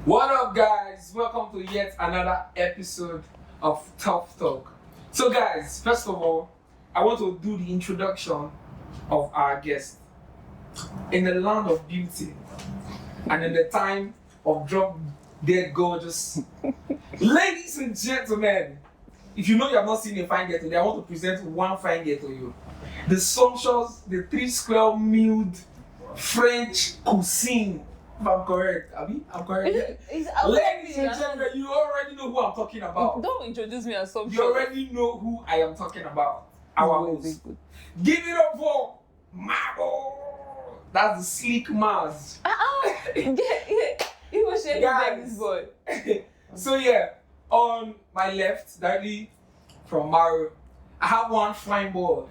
What up, guys? Welcome to yet another episode of turftalk. So, guys, first of all, I want to do the introduction of our guest. In the land of beauty and in the time of drop dead gorgeous, ladies and gentlemen, if you know you have not seen a fine girl today, I want to present one fine girl to you. The sumptuous, the 3-square milled French cuisine. If I'm correct, Abby? I'm correct. Ladies and gentlemen, you already know who I'm talking about. Don't introduce me as some. You already know who I am talking about. Our host. Give it up for Marble. That's the sleek Mars. He was shaking like this boy. So yeah, on my left, directly from Maro, I have one fine boy.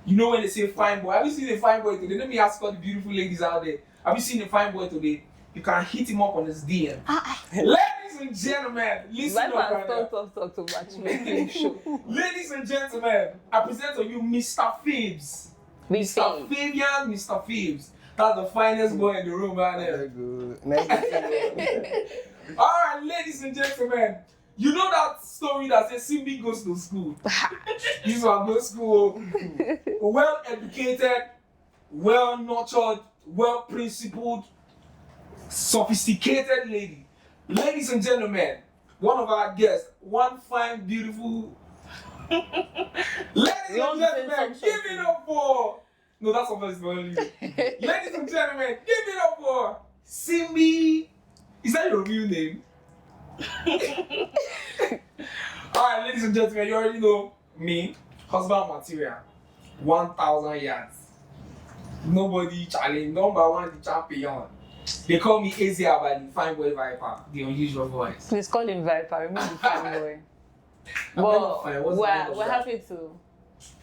You know when they say fine boy, have you seen a fine boy today? Let me ask all the beautiful ladies out there. Have you seen a fine boy today? You can hit him up on his DM. Ladies and gentlemen, listen up right now. Talk to match me. Ladies and gentlemen, I present to you Mr. Phoebs. Mr. Fabian, Mr. Phoebs. That's the finest boy in the room right there. Very good. Nice to see you. Alright, ladies and gentlemen, you know that story that says Simbi goes to school? This one goes to school. Well educated, well nurtured, well principled, sophisticated lady. Ladies and gentlemen, one of our guests, one fine, beautiful. Ladies and gentlemen, give it up for. No, that's something for only you. Ladies and gentlemen, give it up for Simbi. Is that your real name? Alright, ladies and gentlemen, you already know me, husband material, 1,000 yards. Nobody challenge, number one, the champion. They call me Easy Abadi, fine boy Viper, the unusual voice. Please call him Viper, remember the fine boy. We're happy to.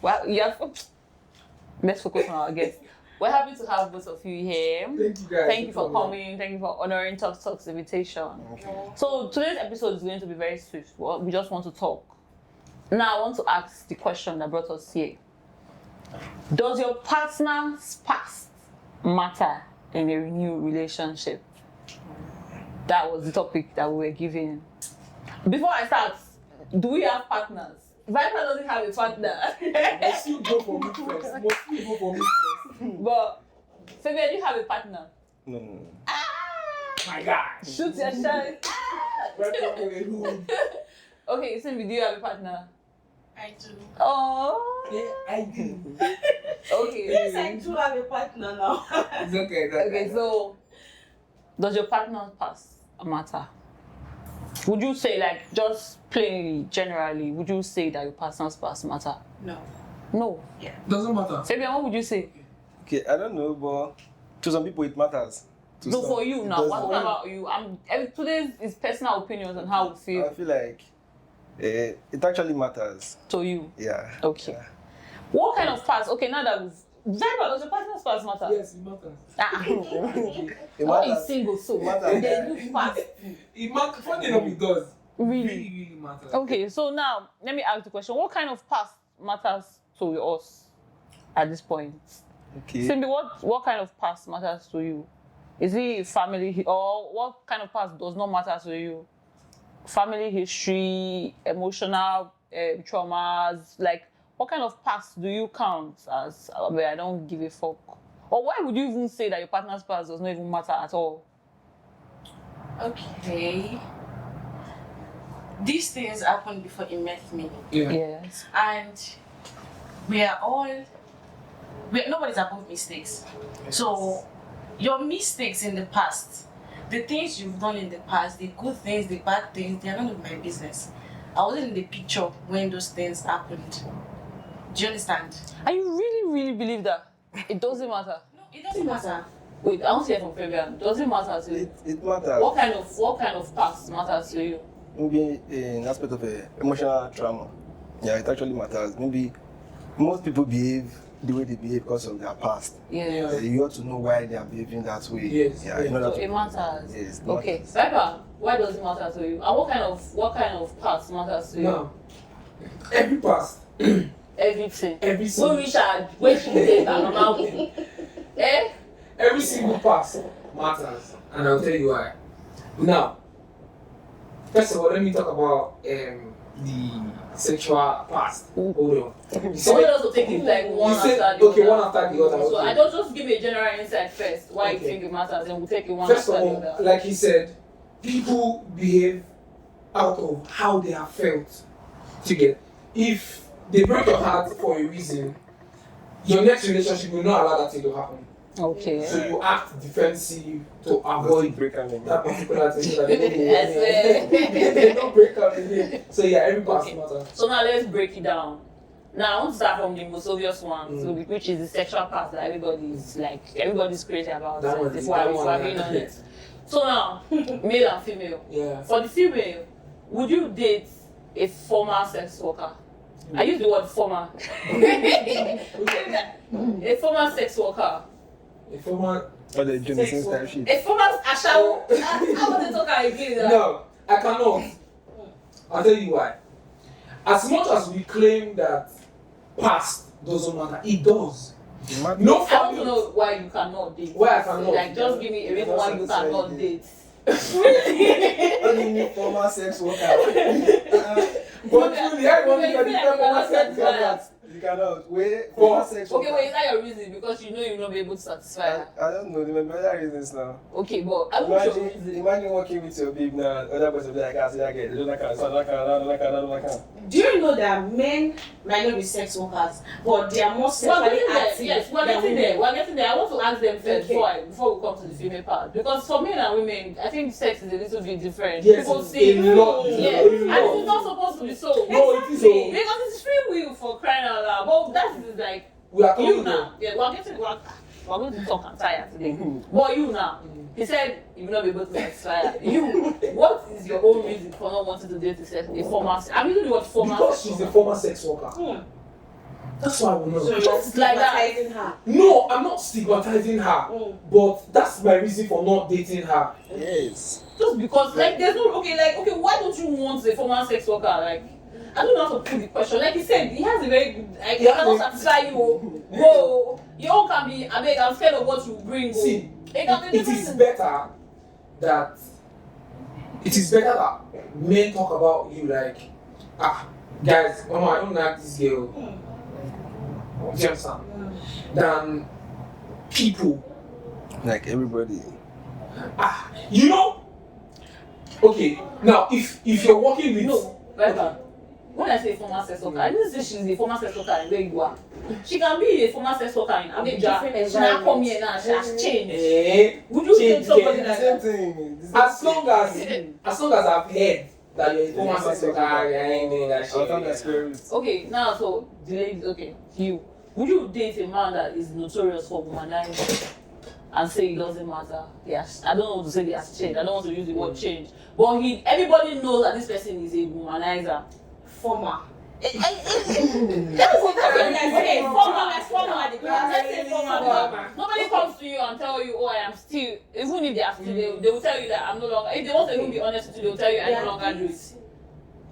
Well, you have. Let's focus on our guest. We're happy to have both of you here. Thank you guys. Thank you for coming. Thank you for honoring Talk's invitation. Okay. So today's episode is going to be very swift. We just want to talk. Now I want to ask the question that brought us here. Does your partner's past matter in a new relationship? That was the topic that we were given. Before I start, do we have partners? Viper doesn't have a partner. Must you go for me first? But Fabian, do you have a partner? No. My God. Shoot your shot. Welcome to the hood. Okay, Simbi, do you have a partner? I do. Oh. Yeah, I do. Okay. Yes, I do have a partner now. It's okay. Okay, so does your partner's past matter? Would you say, like, just plainly, generally, would you say that your partner's past matter? No. No. Yeah. Doesn't matter. Fabian, what would you say? Okay, I don't know, but to some people it matters. To No, some, for you it now. doesn't. What about you? Today is personal opinions on how we feel I feel like it actually matters. to you. Yeah. Okay. Yeah. What kind of past? Okay, now that we've. Viper, does your partner's past matter? Yes, it matters. It Why is matters. single so? It matters. Then you past. It matters. Funny enough, it does. Really? Really matters. Okay, so now let me ask the question: what kind of past matters to us at this point? Okay. Simbi, what kind of past matters to you? Is it family or what kind of past does not matter to you? Family history, emotional traumas, like what kind of past do you count as? I don't give a fuck. Or why would you even say that your partner's past does not even matter at all? Okay. These things happened before he met me. Yeah. Yes. And nobody's above mistakes. So your mistakes in the past, the things you've done in the past, the good things, the bad things, they are none of my business. I wasn't in the picture when those things happened. Do you understand? And you really, really believe that it doesn't matter? No, it doesn't matter. Wait, I want to hear from Fabian. Does it matter to you? It matters. What kind of past matters to you? Maybe in aspect of emotional trauma. Yeah, it actually matters. Maybe most people behave the way they behave because of their past. Yeah. You ought to know why they are behaving that way. Yes, Yeah, yes. in order So to. it matters. Yes, it Okay. matters. Viper, why does it matter to you? And what kind of past matters to you? Now, every past, Everything. every We single, Richard, where she did and normal. Eh? every single past matters, and I'll tell you why. Now, first of all, let me talk about the sexual past. Hold on. You So we said, also take it like one you said after the okay, other. one after the other. So Okay. I don't just give a general insight first why you Okay. think it matters, and we'll take it one First after of the all, other. like he said, people behave out of how they have felt to get. If they break your heart for a reason, your next relationship will not allow that thing to happen. Okay. So you act defensive to avoid break and that particular thing so that they don't Yes, they don't break up again. So yeah, every past Okay. matters. So now let's break it down. Now I want to start from the most obvious one, so which is the sexual part that everybody's crazy about. That one If is- we're that one, being yeah. honest. So now, male and female. Yeah. For the female, would you date a former sex worker? I use the word former. A former sex worker. A former Or the Jonathan style shit. A former ashawo. I want to talk again. no, I cannot. I'll tell you why. As much as we claim that past doesn't matter, it does. No I want to family. know why you cannot date. Why I cannot? Like, just give me a reason why you cannot date. Only former sex worker. But truly, everyone Wait, can you feel defend like former sex you cannot workers. You cannot. Wait, former sex worker. Okay, wait, is that your reason? Because you know you'll not be able to satisfy her. I don't know. There are better reasons now. Okay, but I want your Imagine, reason. imagine working with your babe now. Other person will be like, I see that girl. They don't like her. Son, like her. Don't like her. Don't like her. Do you know that men might not be sex workers, but they are more We're sexually getting there. active? Yes, we're than getting women? there. We're getting there. I want to ask them first Okay. before we come to the female part. Because for men and women, I think sex is a little bit different. Yes, People it's say, a lot. yes, and it's not supposed to be so. No, it is all. Because it's free will for crying out loud. But that is like We are you coming now. Yeah, we're going to talk and tire today. But you now, he said you will not be able to satisfy her. You, what is your own reason for not wanting to date a former? I'm using the word former. because sex she's a worker. former sex worker. That's why I will So know. Just like that. stigmatizing her. No, I'm not stigmatizing her, but that's my reason for not dating her. Yes. Just because, like, there's no okay, why don't you want a former sex worker? Like, I don't know how to put the question. Like he said, he has a very good, like, he cannot satisfy you. Bro, your own can be, I'm scared of what you bring. Go. See, It can be it is different. better that men talk about you like, guys, mama, I don't like this girl. Do you understand? Than people. Like everybody. You know? Okay, now if you're working with No, Rebecca, when I say former sex worker, I didn't say she's a former sex worker in where you are. She can be a former sex worker in Abuja. different She now come environment. here now, she has changed. eh, Would you change take somebody girl. like Same that? thing. as long as I've heard that you're a former sex worker, I ain't doing that I'll tell my shit. spirit. Okay, now so the ladies, okay, you. Would you date a man that is notorious for womanizing and say it doesn't matter? Yes, I don't want to say he has changed. I don't want to use the word change. But everybody knows that this person is a womanizer. Former. Let's say former. Nobody comes to you and tell you, oh, I am still, even if they are still, they will tell you that I'm no longer, if they want to even be honest with you, they will tell you I no longer do it.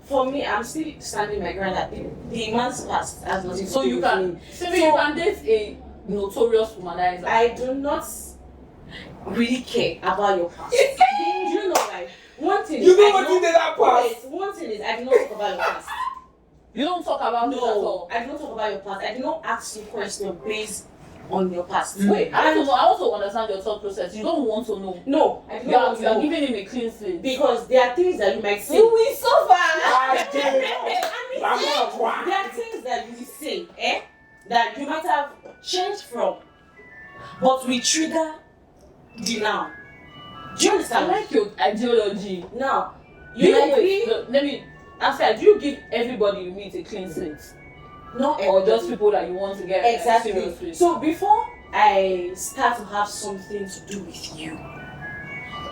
For me, I'm still standing my ground that the man's past has nothing to So do you with can, me. so you can date a notorious womanizer. I do not really care about your past. Do you know, like, one thing You is, know I what do you did that past? wait, one thing is, I do not talk about your past. You don't talk about it at No, all. I do not talk about your past. I do not ask you questions based on your past. Wait, I want to understand your thought process. You don't want to know. No, I do You not are, want to you are know. giving him a clean slate. Because there are things that you might say. You will suffer. I did. There are things that you will say, that you might have changed from, but we trigger the now. Do you I understand? like your ideology. Now, You you know, might wait, be no, let me ask you, do you give everybody you meet a clean slate? not Or just everybody. people that you want to get Exactly. serious with? So before I start to have something to do with you,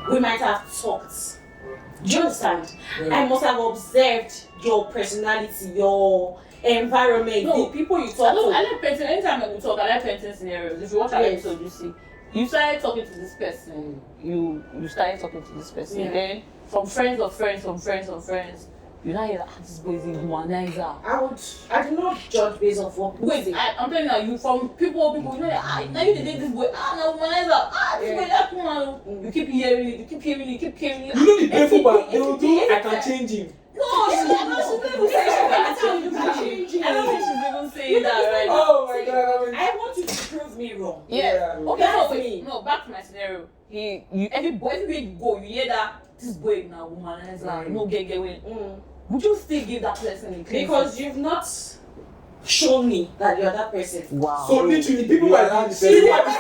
we might have talked. Do you understand? Yeah. I must have observed your personality, your environment, No. the people you I talk to. like painting. Anytime we talk, I like painting scenarios. If you watch our Yes. episode, you see. You started talking to this person. You started talking to this person. Yeah. Then from friends of friends, You don't hear that this boy is a womanizer. I do not judge based off what people Wait, say. I'm telling you, from people, you know, now you date this boy, no womanizer, this boy, that woman. You keep hearing it. You know the painful part, they will do, I can change him. No, she's not even saying that. I don't think she's even saying that right now. Oh my god, I want you to prove me wrong. Yeah. Okay, That's so wait. me. No, back to my scenario. Everywhere you go, you hear that this boy now womanizer, no get away. Would you still give that person a clean? Because you've not shown me that you're that person. Wow. So literally, people are not See, people what are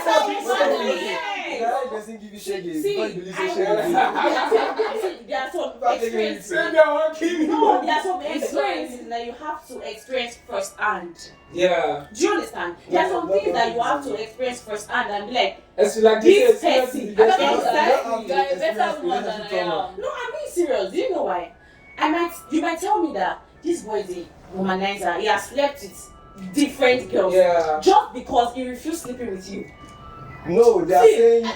that person give you shaggy. See, Because you believe I in know. shaggy. There are some Stop taking it. experiences. Maybe I want to kill you. No, there are some experiences that you have to experience firsthand. Yeah. Do you understand? There are some things that you have to experience firsthand and be like, It's like This this person. is I don't Yes, know that. yes, You are a better woman than I am. no, I'm being serious. Do you know why? You might tell me that this boy is a womanizer. He has slept with different girls. Yeah. Just because he refused sleeping with you. No, they are saying. Now,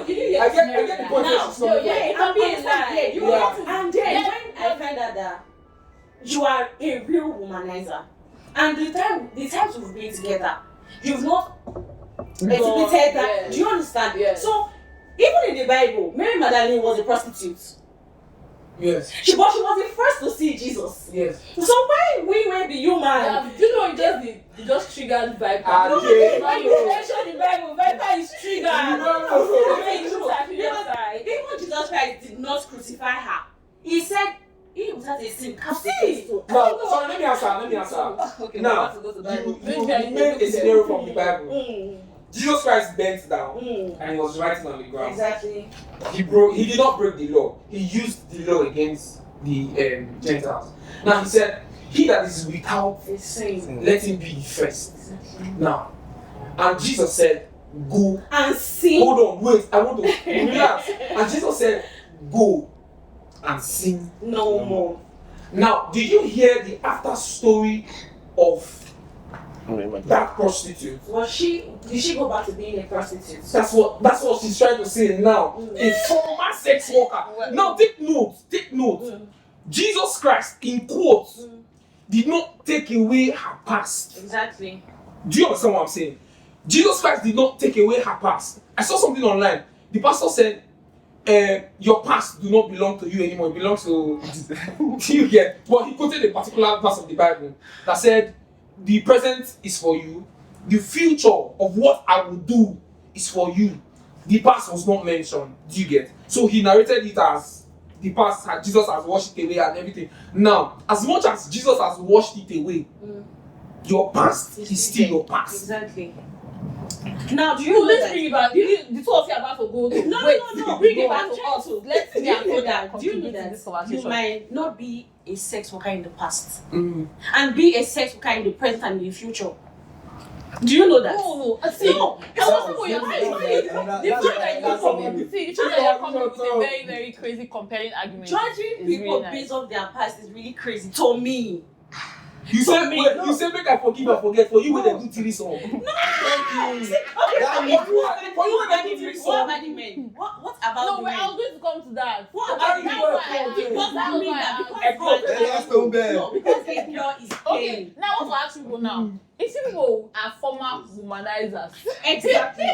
I get the point now, that she's coming from. it can be a lie. You Yeah. have to, and then when I find out that you are a real womanizer, and the times we've been together, you've not exhibited that. Yes. Do you understand? Yes. So even in the Bible, Mary Magdalene was a prostitute. Yes. But she was the first to see Jesus. Yes. So why we were the human? Yeah, you know, you just triggered Viper. Ah, No, okay. when you mention the Bible, Viper is triggered. Even Jesus Christ did not crucify her. He said, he was at a sin. See. Now, sorry, let me answer. Okay, Now, we have to go to Bible. you made a scenario from the Bible. Mm, Jesus Christ bent down mm, and he was writing on the ground. exactly. He did not break the law. He used the law against the Gentiles. Now he said, he that is without, It's sin. let him be first. Now, and Jesus said, go. And sin. Hold on, wait, I want to relax. And Jesus said, go and sin. No more. Now, did you hear the after story of that prostitute? Did she go back to being a prostitute? That's what she's trying to say now. A former sex worker. Now take note. Jesus Christ, in quotes, did not take away her past. Exactly. Do you understand what I'm saying? Jesus Christ did not take away her past. I saw something online. The pastor said, your past do not belong to you anymore. It belongs to you get. But he quoted a particular verse of the Bible that said, the present is for you. The future of what I will do is for you. The past was not mentioned. Do you get? So he narrated it as the past, Jesus has washed it away and everything. Now, as much as Jesus has washed it away, your past is still your past. Exactly. Now, do you So know let's that? bring it back. The two of you are about to go to. No, Wait, no. bring No, it back I'm to trying us. to- Let's Do see you and know go that? down. Do you know Contribute to that this you conversation. might not be a sex worker in the past Mm. and be a sex worker in the present and in the future? Do you know that? No. See, No. I was what you're saying. The fact that you come, see, the fact that you're coming with a very, very crazy, compelling argument. Judging is people really nice. based off their past is really crazy to me. You said, me, wait, no. you said make I forgive and forget. For you when they do TV song. Okay, That okay. means What about the men? What about No, the but I men? was going to come to that. What So about that's the why girl? I asked. Because That's that means why I that asked. because a girl is Okay, paying. now I want to ask people now. If people are former womanizers, Exactly.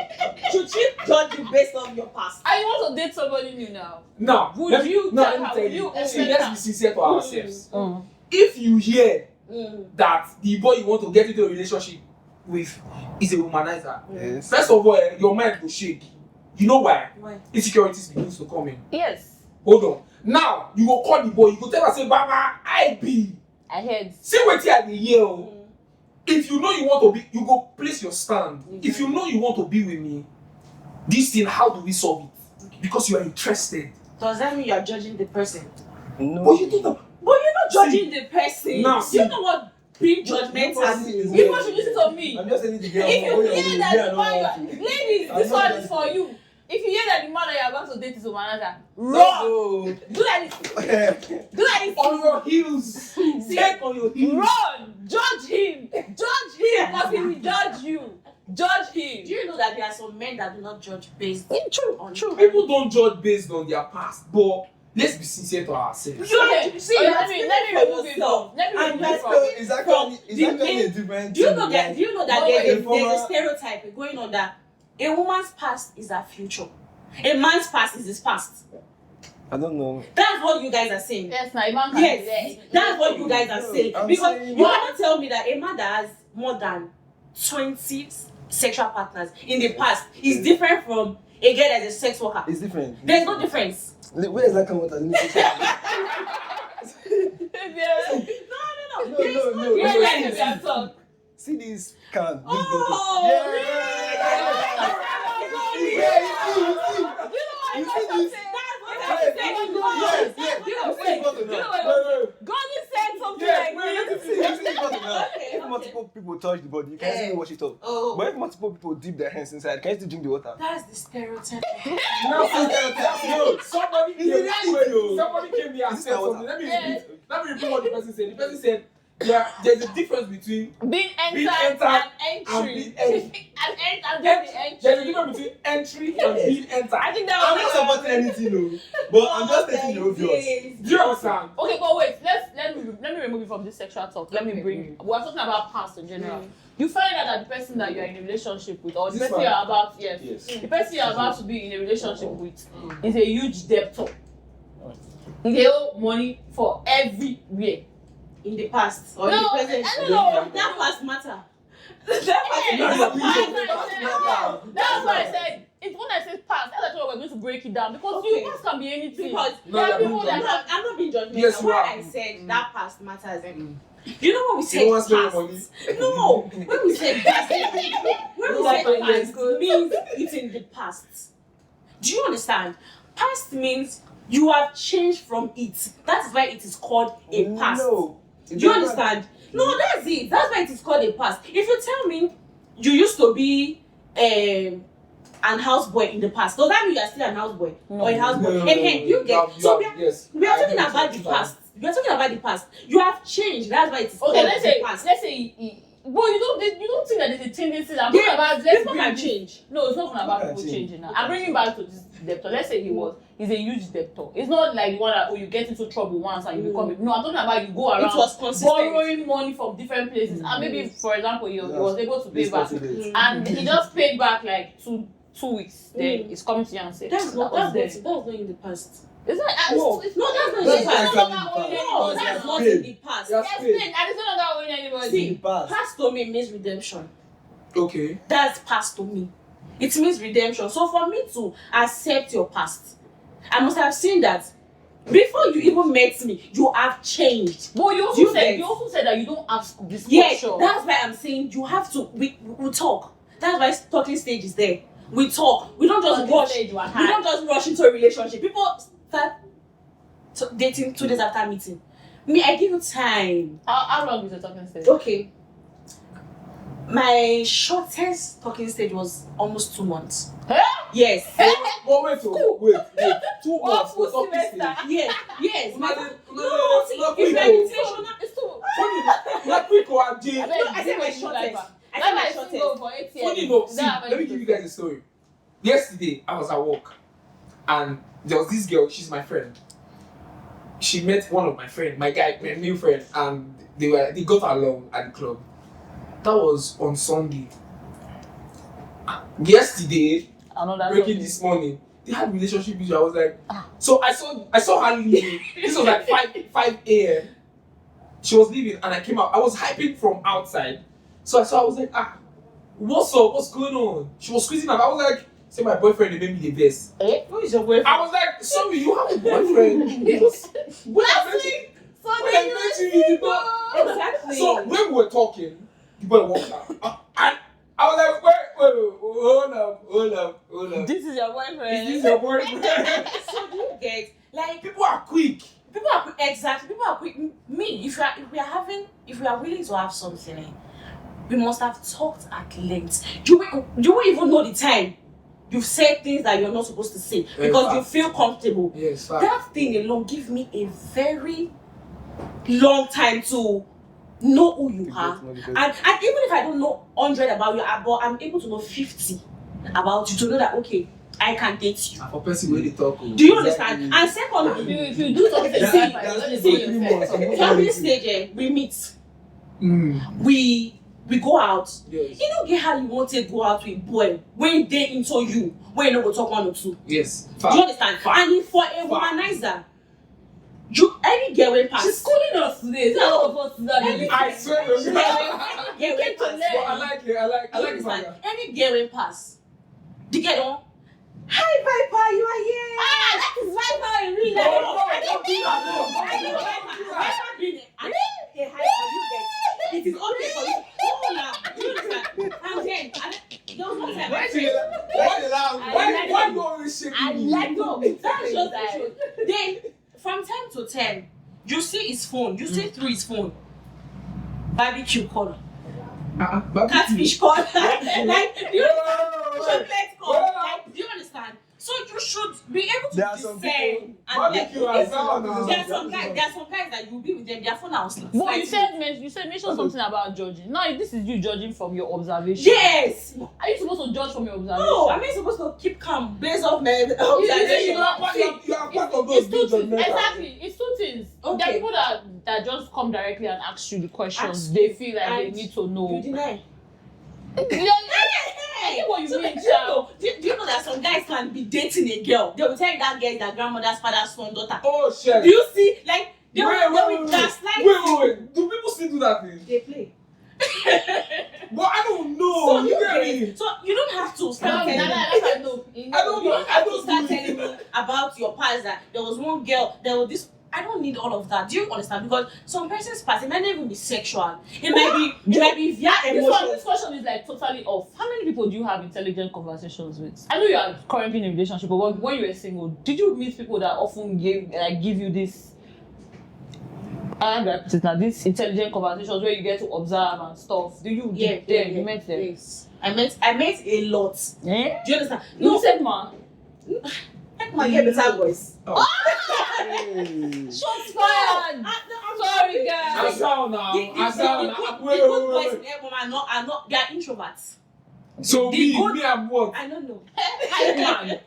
Should you judge you based on your past? and you want to date somebody new now, Now, Would let me- you now tell let me her- tell would you. you See, accept let's her? be sincere to ourselves. Mm. If you hear Mm. that the boy you want to get into a relationship with is a womanizer, Yes. first of all, your mind will shake. You know why? Why? Insecurities begins to come in. Yes, Hold on. Now you go call the boy. You go tell her say, "Baba, I be." I heard. See wetin I dey hear o. Mm. If you know you want to be, you go place your stand. If you know you want to be with me, this thing, how do we solve it? Because you are interested. Does that mean you are judging the person? No. But you don't know. But you're not judging the person. Now, Do see. you know what being judgmental means? You want to listen to me. I'm just telling the girl. If you oh, hear yeah, that the no, man you are, ladies, I'm this not one just- is for you. If you hear that the man that you're about to date is a womanizer, run. no. Do like this. Do like On your heels. Take on your this. heels. Run. Judge him. Judge him. Because he will judge you. Judge him. Do you know that there are some men that do not judge based True. on True. People don't judge based on their past, but let's be sincere to ourselves. Okay, See, let that's me different remove from it yourself. from. Let me And remove it that's from. not- It's actually a different. Do you know that? Do you know that there's a former- stereotype going on that a woman's past is her future, a man's past is his past. I don't know. That's what you guys are saying. Yes, now Iman can Yes, that's what you guys are saying. I'm Because saying- you cannot tell me that a man that has more than 20 sexual partners in the past is different from a girl that's a sex worker. It's different. There's no difference. Where is that coming from? No. No, There's no, no no. Yeah, difference. yeah, talk. See this can. This Oh, bottle. really? You see this? Gordon said something Yeah, like wait, this. You see this bottle now? Okay, If multiple people touch the body, you can still wash it off. Oh. But if multiple people dip their hands inside, can you still drink the water? That's the stereotype. No, somebody It's the reality, though. somebody came here and This said is my something. water. Let me repeat what the person said. The person said, there's a difference between Being Being entered entered and and entry. being entered. And then the entry. There's a difference between entry and being entered. I think that I'm was not supporting anything, no. But I'm just stating the obvious. Do you understand? Okay, but wait, let me remove it from this sexual talk. Let me bring. We're talking about past in general. You find out that the person that you're in a relationship with, or the This person one? you're about, Yes. the person you're about to be in a relationship with is a huge debtor. They owe money for everywhere. In the past or in the No, present. I don't know. That past matter. That's why I said it's when I said past. That's why we're going to break it down because Okay. past can be anything. Because there are people that have. I'm not being judgmental. Yes, you Why are. I said that past matters. You know when we You say want to spend past? your money? No, when we say past, when we say past means it's in the past. Do you understand? Past means you have changed from it. That's why it is called a past. No. Do you understand? No, that's it. That's why it is called a past. If you tell me you used to be an houseboy in the past, does that mean you are still an houseboy or a houseboy? And you get so we are talking about the past. We are talking about the past. You have changed. That's why it is called Okay, let's the say past. but you don't think that there's a tendency that I'm Yeah, talking about let's people bring can this- change. No, it's not about People people can change. changing now. I'm bringing back to this debtor. Let's say he's a huge debtor. It's not like the one that you get into trouble once and you become no, I'm talking about you go around It was consistent. borrowing money from different places. And maybe for example he was able to pay back Responsibility. and he just paid back like two weeks. Then he's coming to you and say That's not "That was that's there." not in the past. It's not No, it's no, that's not in That's the not past. exactly No, the past. that's not Paid. in the past. Yes. Yes, and it's not that owing anybody. See, Past. past to me means redemption. Okay. That's past to me. It means redemption. So for me to accept your past, I must have seen that before you even met me, you have changed. But you Do you also get- said that you don't ask this Yes, question. that's why I'm saying you have to. We talk. That's why talking stage is there. We talk. We don't just Talking rush. stage, you are We high. don't just rush into a relationship. People start dating 2 days after meeting. Me, I give you time. How long is the talking stage? Okay. My shortest talking stage was almost 2 months. Huh? Yes. But wait, 2 months. What for talking semester? stage. Yes. No, No, see, no, if no, you're no. intentional, It's too. Not quick or I'm Jay. I said my shortest. I said my shortest. Go for 8 years. Funny enough, Is see, that how let me many give you guys a story. Yesterday, I was at work, and there was this girl. She's my friend. She met one of my friend, my new friend, and they got along at the club. That was on Sunday. Yesterday, Another breaking one. this morning, they had relationship issue. I was like, so I saw her leaving. This was like 5 a.m. She was leaving, and I came out. I was hyping from outside, so I was like, what's up? What's going on? She was squeezing my. I was like, say my boyfriend, they made me the best. Who is your boyfriend? I was like, sorry, you have a boyfriend. When I met you, So when then I you met you, you did not. Exactly. So when we were talking, you boy walked out, and I was like, wait, hold up. This is your boyfriend. Is this your boyfriend? So do you get like People are quick. people are quick, exactly. People are quick. Me, if we are willing to have something, we must have talked at length. You will even know the time you've said things that you're not supposed to say because you feel comfortable. Yes, That thing alone give me a very long time to know who you are. And even if I don't know 100 about you, but I'm able to know 50 about you to know that okay, I can date you. For person where they talk. Do you understand? And secondly, If you do something like that, you don't see yourself. family stage, we meet. We go out. Yes. You don't get how you want to go out with boy when they into you, when you know go talk 1 or 2. Yes. Do you understand? And if for a womanizer, you any girl will pass. She's calling us today. So all of us is that I swear to Any God. girl will pass. But I like it. I like You it. understand? Man. Any girl will pass. The girl don't. Hi Viper, you are here. ah, that is Viper in real No, life. no, don't do that. Hey, hi, for you guys. It is okay for you. Oh, now. Do you understand? And then, there was one time. Why you laugh? Why you always shaking I me? like No, it. that's just the truth. Then, from time to time, you see his phone. You see through his phone. Barbecue call. Catfish call. Like, do you understand? Chocolate call. Like, do you understand? So you should be able to There are some discern. And Barbecue like, as well now. there are some guys that you'll be with them. Their phone are asleep. But you said mention something about judging. No, this is you judging from your observation. yes. Are you supposed to judge from your observation? No, I'm not supposed to keep calm based off my You observation. are part of It's those two things. judgmental. Exactly. It's two things. There are Okay. people that just come directly and ask you the questions. Ask They feel like they and need to You know. deny. I get what you mean, Do you know that some guys can be dating a girl? They will tell you that girl is their grandmother's father's son, daughter. Oh shit. Do you see? Like, they Wait, will gaslight wait. Do people still do that thing? They play. But I don't know. So you get me? So you don't have to start telling me. I don't You know. don't I have to don't start do telling it. me about your past that there was one girl, there was this. I don't need all of that. Do you understand? Because some person's past, it might not even be sexual. It might be via This emotions. question is like totally off. How many people do you have intelligent conversations with? I know you are currently in a relationship, but when you were single, did you meet people that often give you this? How do I put it now? These intelligent conversations where you get to observe and stuff. Do you? You met them. Yes. I met a lot. Eh? Do you understand? You said, man. Like my get better voice. Shots fired. Sorry, guys. Asal now. Asal now. The good boys in Ebom are not. They are introverts. So The me, good- me and what? I don't know. Man,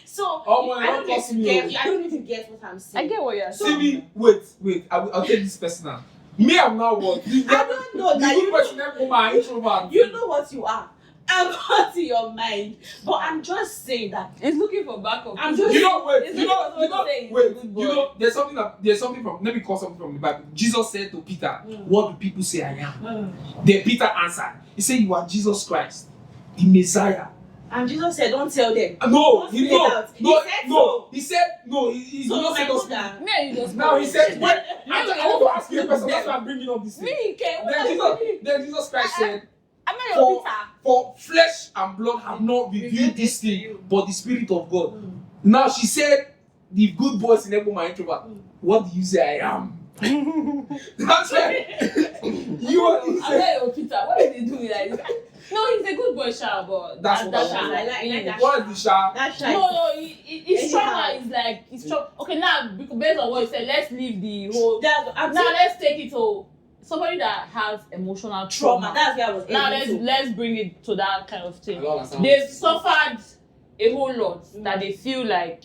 So Oh my I don't God, know if possible. you get. I don't know if you get what I'm saying. I get what you're See saying. me, wait. I'll take this personal. Me, I'm now what? I don't know. The Now good you person, that woman, introvert. You know what you are. I'm not in your mind. But I'm just saying that. He's looking for backup. I'm just- You know, wait. It's You not know, what to say, he's a wait. good boy. You know, there's something from. Let me call something from the Bible. Jesus said to Peter, "What do people say I am?" Then Peter answered. He said, "You are Jesus Christ, the Messiah." And Jesus said, don't tell them. No, Don't he say no, that. He no, said no. so. He said no. He So did not my say those. mother. Me and you just Now he said, wait. Me, I want to ask you a question. That's why I'm bringing up this thing. Me, okay. Then Jesus Christ said, I'm not your Peter. For flesh and blood have not revealed this thing, but the Spirit of God. Now she said, the good boys in Eboma introvert. What do you say I am? That's right. You are. I'm not your Peter. What is he doing like this? No, he's a good boy, Sha, but That's what I Sha. want. I like that. What is the shark? That's shy. No, his trauma Anyhow. is like his trauma. Okay, now based on what you said, let's leave the whole. I'm Now saying let's take it to somebody that has emotional trauma. That's where I was. Now aiming to. let's bring it to that kind of thing. I don't understand. They've suffered a whole lot that they feel like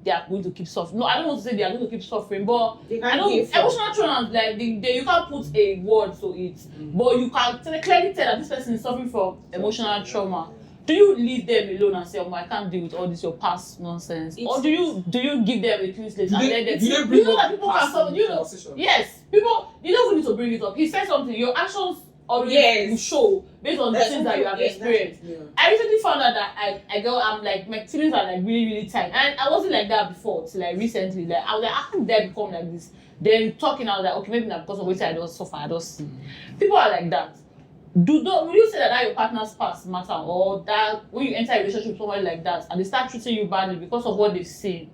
they are going to keep suffering. No, I don't want to say they are going to keep suffering, but They I can't know give emotional trauma like you can't put a word to it, but you can clearly tell that this person is suffering from emotional trauma. Do you leave them alone and say, "Oh, I can't deal with all this your past nonsense," or do you give them a clean slate and let them? Do they You bring know up that people can past suffer. You know, conversation? yes, people. You don't even need to bring it up. He said something. Your actions already Yes. will show based on the That's things that you have yes, experienced. Yeah. I recently found out that I'm like my feelings are like really really tight, and I wasn't like that before till like recently. Like I was like, how did I become like this? Then talking, I was like, okay, maybe not because of what I don't suffer, I don't see. People are like that. Will you say that your partner's past matter, or that when you enter a relationship with somebody like that and they start treating you badly because of what they've seen?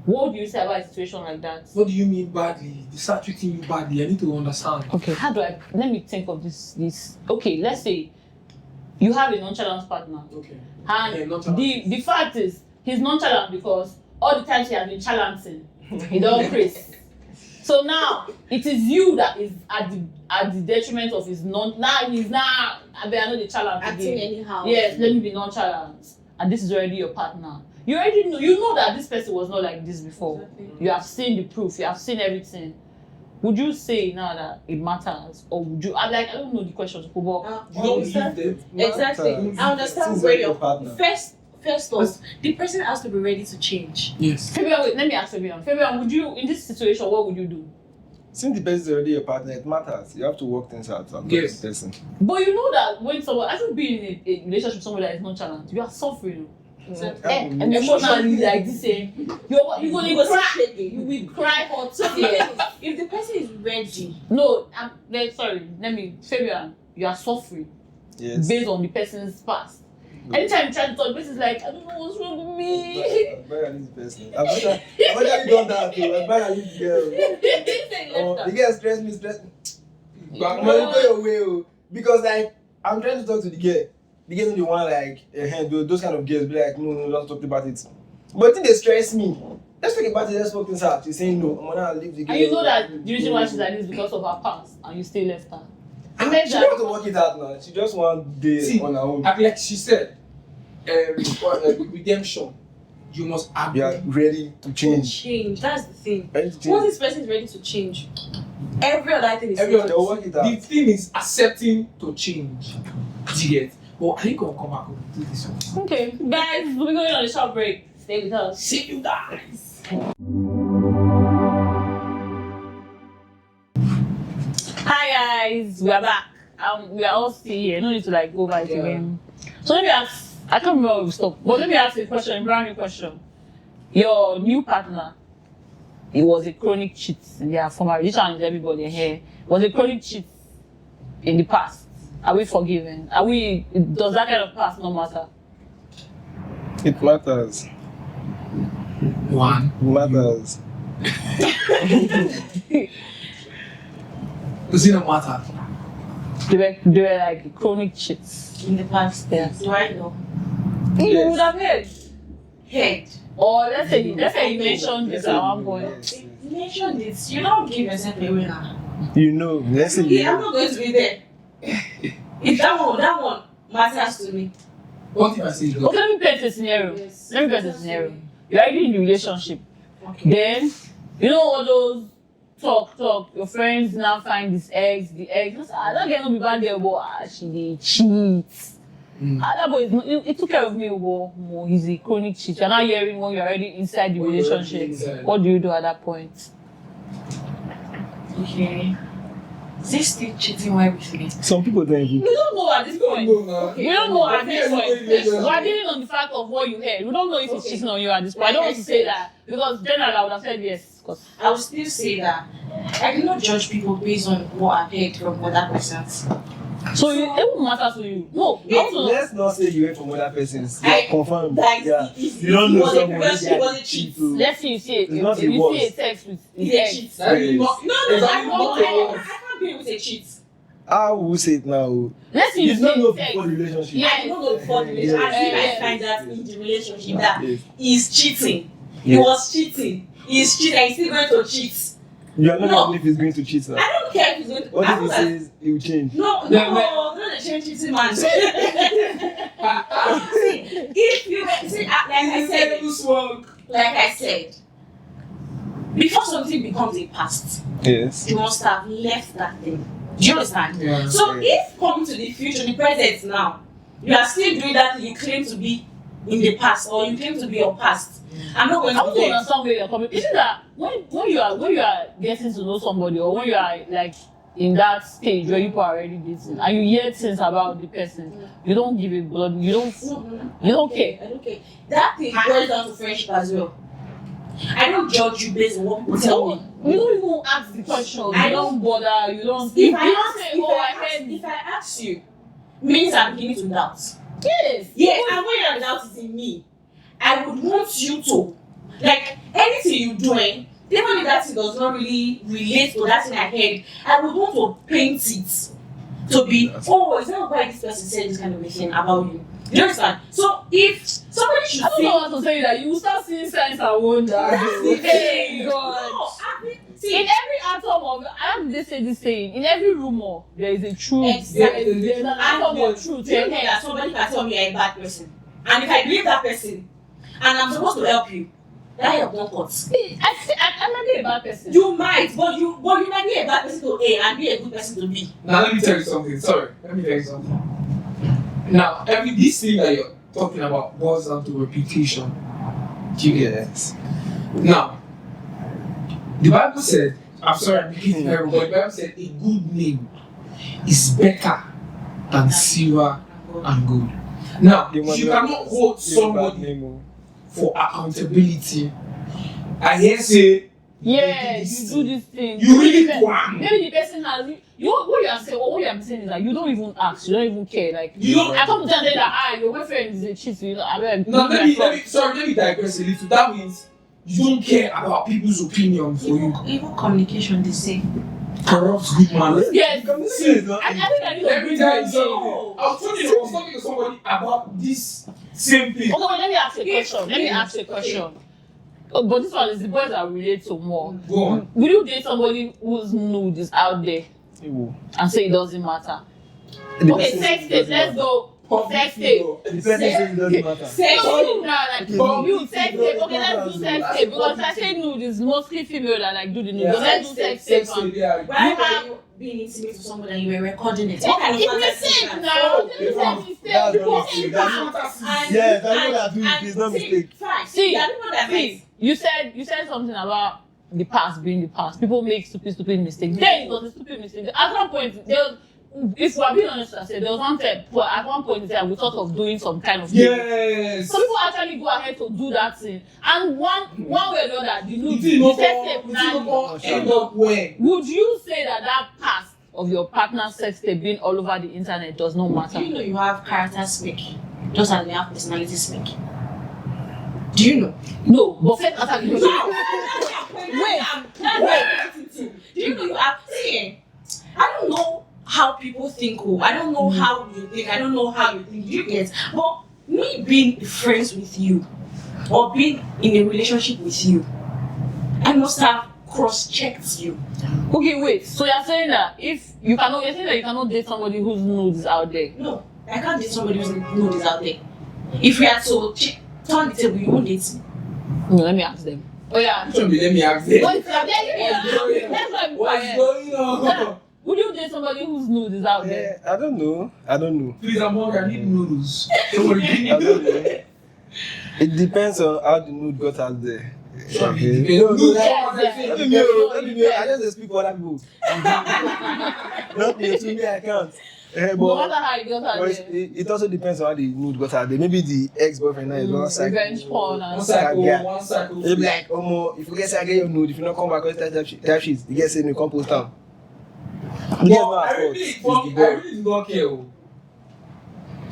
What do you say about a situation like that? What do you mean badly? They start treating you badly. I need to understand. Okay, let me think of this. Okay, let's say you have a nonchalant partner. Okay. And Yeah, nonchalant. the fact is, he's nonchalant because all the time he has been chalanting. He don't crazy. So now it is you that is at the detriment of his non. Now he's I know the chalant acting again. anyhow. Yes, let me be nonchalant. and this is already your partner, you already know that this person was not like this before. Exactly. You have seen the proof, you have seen everything. Would you say now that it matters, or would you? I don't know the question, but You don't leave them. Exactly. I understand Since where you're your your partner. First off, the person has to be ready to change. Yes. Fabian, wait, let me ask Fabian. Fabian, would you, in this situation, what would you do? Since the person is already your partner, it matters. You have to work things out with Yes. the person. But you know that when someone, I should be in a relationship with someone that is nonchalant, you are suffering. Mm. Emotionally, like this, you're going to cry. You will cry hot tears. If the person is ready, No, Fabian, you are suffering Yes. based on the person's past. Anytime you try to talk, the person's like, I don't know what's wrong with me. I'm better than this person. I've already done that too. I'm better than this girl. The girl stress me. But But go your way, oh. Because like I'm trying to talk to the girl. The girl don't the one like those kind of girls be like, no, don't talk about it. But then they stress me. Let's talk about it, let's work things out. She's saying no, I'm gonna leave the girl. And you know that the reason why she's like this is because of her past, and you still left her. She don't want to work it out now. She just want day on her own. like she said, redemption. You must You are ready to change. That's the thing. Ready to change. Once this person is ready to change, every other thing is They'll work it out. The thing is accepting to change. Do you get? But are you gonna come back and do this one? Okay, guys, we're going on a short break. Stay with us. See you guys. Hi guys, we are back. We are all still here. No need to go over it again. So let me ask. I can't remember where we stopped, but let me ask you a question, a brand new question. Your new partner, he was a chronic cheat in their former relationship with everybody here. Was a chronic cheat in the past. Are we forgiven? Does that kind of past not matter? It matters. One. It matters. Does it not matter? They were like chronic cheats. in the past. Yes. Do I know? You would have heard. Head. Or let's say you mentioned this at one point. Yes. You mentioned this. You don't give yourself away now. You know, let's say Yeah, I'm not going to be there. If that one matters to me. What if I say no? Okay, let me paint a scenario. Yes. Let me paint a scenario. You're already in the relationship. Okay. Then, you know all those talk. Your friends now find the ex. That girl no be bad girl, but she dey cheat. That boy he took care of me, but he's a chronic cheat. You're not hearing when you're already inside the When you're already relationship. inside. What do you do at that point? Okay. Is this still cheating while with me? some people don't even. We don't know at this point. No, We don't know at this point. Okay. We're dealing on the fact of what you heard. We don't know if he's cheating on you at this point. I don't want to say that because generally I would have said yes. Cause I will still say that I do not judge people based on what I've heard from other persons. so it won't matter to you. No, I want to know. Let's not say you went from other persons. I- Confirm. That Yeah. is, You don't know was a someone. person, Yeah, was a cheat. too. Let's say you see It's not if you the see a worst. text with He's his a ex. cheat. That is not- No, It's I not can't the be with a cheat. How will we say it now? Let's say You you don't see know a text. before the relationship. Yeah. I don't know before the relationship. Yes. Until I Yes. find that in the relationship that Yes. he's cheating. He Yes. was cheating. He's cheating. And he's still going to cheat. You are not No. knowing if he's going to cheat now. I don't care if he's going to. What I if he was like, says he will change? no, Yeah, not the change cheating man. See, if you see, like I said, before something becomes a past, Yes. you must have left that thing. Do you understand? Yeah. So if coming to the future, the present now, you are still doing that you claim to be in the past or you claim to be your past, I'm not going I want to to do that. understand where you're coming. Isn't that when you are getting to know somebody or when you are like in that stage where people are already dating and you hear things about the person, you don't give a blood. You don't care. I don't care. That thing boils down to friendship as well. I don't judge you based on what people tell me. You don't even ask the question. I You don't bother. You don't. If You I don't ask, say, if "Oh, I I ask, heard." if I ask you, means I'm beginning to doubt. Yes. Yes, and when your doubt is in me, I would want you to, like, anything you doing, even if that thing does not really relate to that thing I heard, I would want to paint it to be, oh, is that why this person said this kind of a thing about you? You understand? So if somebody should I don't say, know what to say that you will start seeing signs and wonder. That's the Hey thing. God. No, I mean, In see, every atom of, how did they say this saying? In every rumor, there is a truth. Exactly. There's an atom of truth. do you know that somebody can tell me you're a bad person? and if I believe that person, and I'm supposed to help you, that help won't cut. I might be a bad person. You might, but you might be a bad person to A and be a good person to B. Now let me tell you something. Sorry, let me tell you something. Now, this thing that you're talking about boils down to reputation. Do you get it? Now, the Bible said, I'm sorry, I'm making it but the Bible said a good name is better than silver and gold. Now, you cannot hold somebody for accountability. I hear say, yeah, you do this thing. You really want. Maybe the person has what you are saying. What you are saying is that you don't even ask. You don't even care. Like you don't. I come to tell you that your boyfriend is a cheat. You know, let me digress a little. That means you don't care about people's opinion for you. Even communication, they say. Corrupt good man. Yes. I think I need Let me tell you something. No. I was talking to somebody about this same thing. Okay, let me ask you a question. Oh, but this one is the boys that relate to more. Go on. Will you date somebody whose nude is out there and say it doesn't matter? Okay, sex tape. Let's go. Sex tape. The person says it doesn't matter. Sex tape now, like you sex tape. Okay, let's do sex tape because I say nude is mostly female that like do the nude. So let's do sex tape. Why are you being intimate with somebody and you were recording it? What kind of It's fantasy mistake is now. that? Yes, I know that it's not mistake. See, there are people that might. you said something about the past being the past. People make stupid mistakes. Then it was a stupid mistake. At one point, if we're being honest, I said there was one time, but at one point we thought of doing some kind of thing. Yes. Some people actually go ahead to do that thing, and one way or the other, End up where? Would you say that past of your partner's sex tape being all over the internet does not matter? Do you know you have character speak, just as we have personality speak? Do you know? No, but first answer the question. Wait. Do you know you have? See, I don't know how people think. I don't know how you think. I don't know how you think. Do you get? But me being friends with you, or being in a relationship with you, I must have cross-checked you. Okay, wait. So you're saying that you're saying that you cannot date somebody whose nude is out there? No, I can't date somebody whose nude is out there. If we are to turn the table, you won't date me. No, let me ask them. Oh yeah. Let me ask them. What's going on? Would you date somebody whose nude is out there? I don't know. Please, I'm hungry. I need noodles. Somebody give me I don't know. It depends on how the nude got out there. Let me I just speak for other people. Not me, to me I can't. No matter how it got out there. It also depends on how the nude got out there. Maybe the ex-boyfriend now is one cycle. Revenge porn and one cycle. They be like, if you get I get your nude, if you not come back, type shit. You get say no, come post down. I really do not care.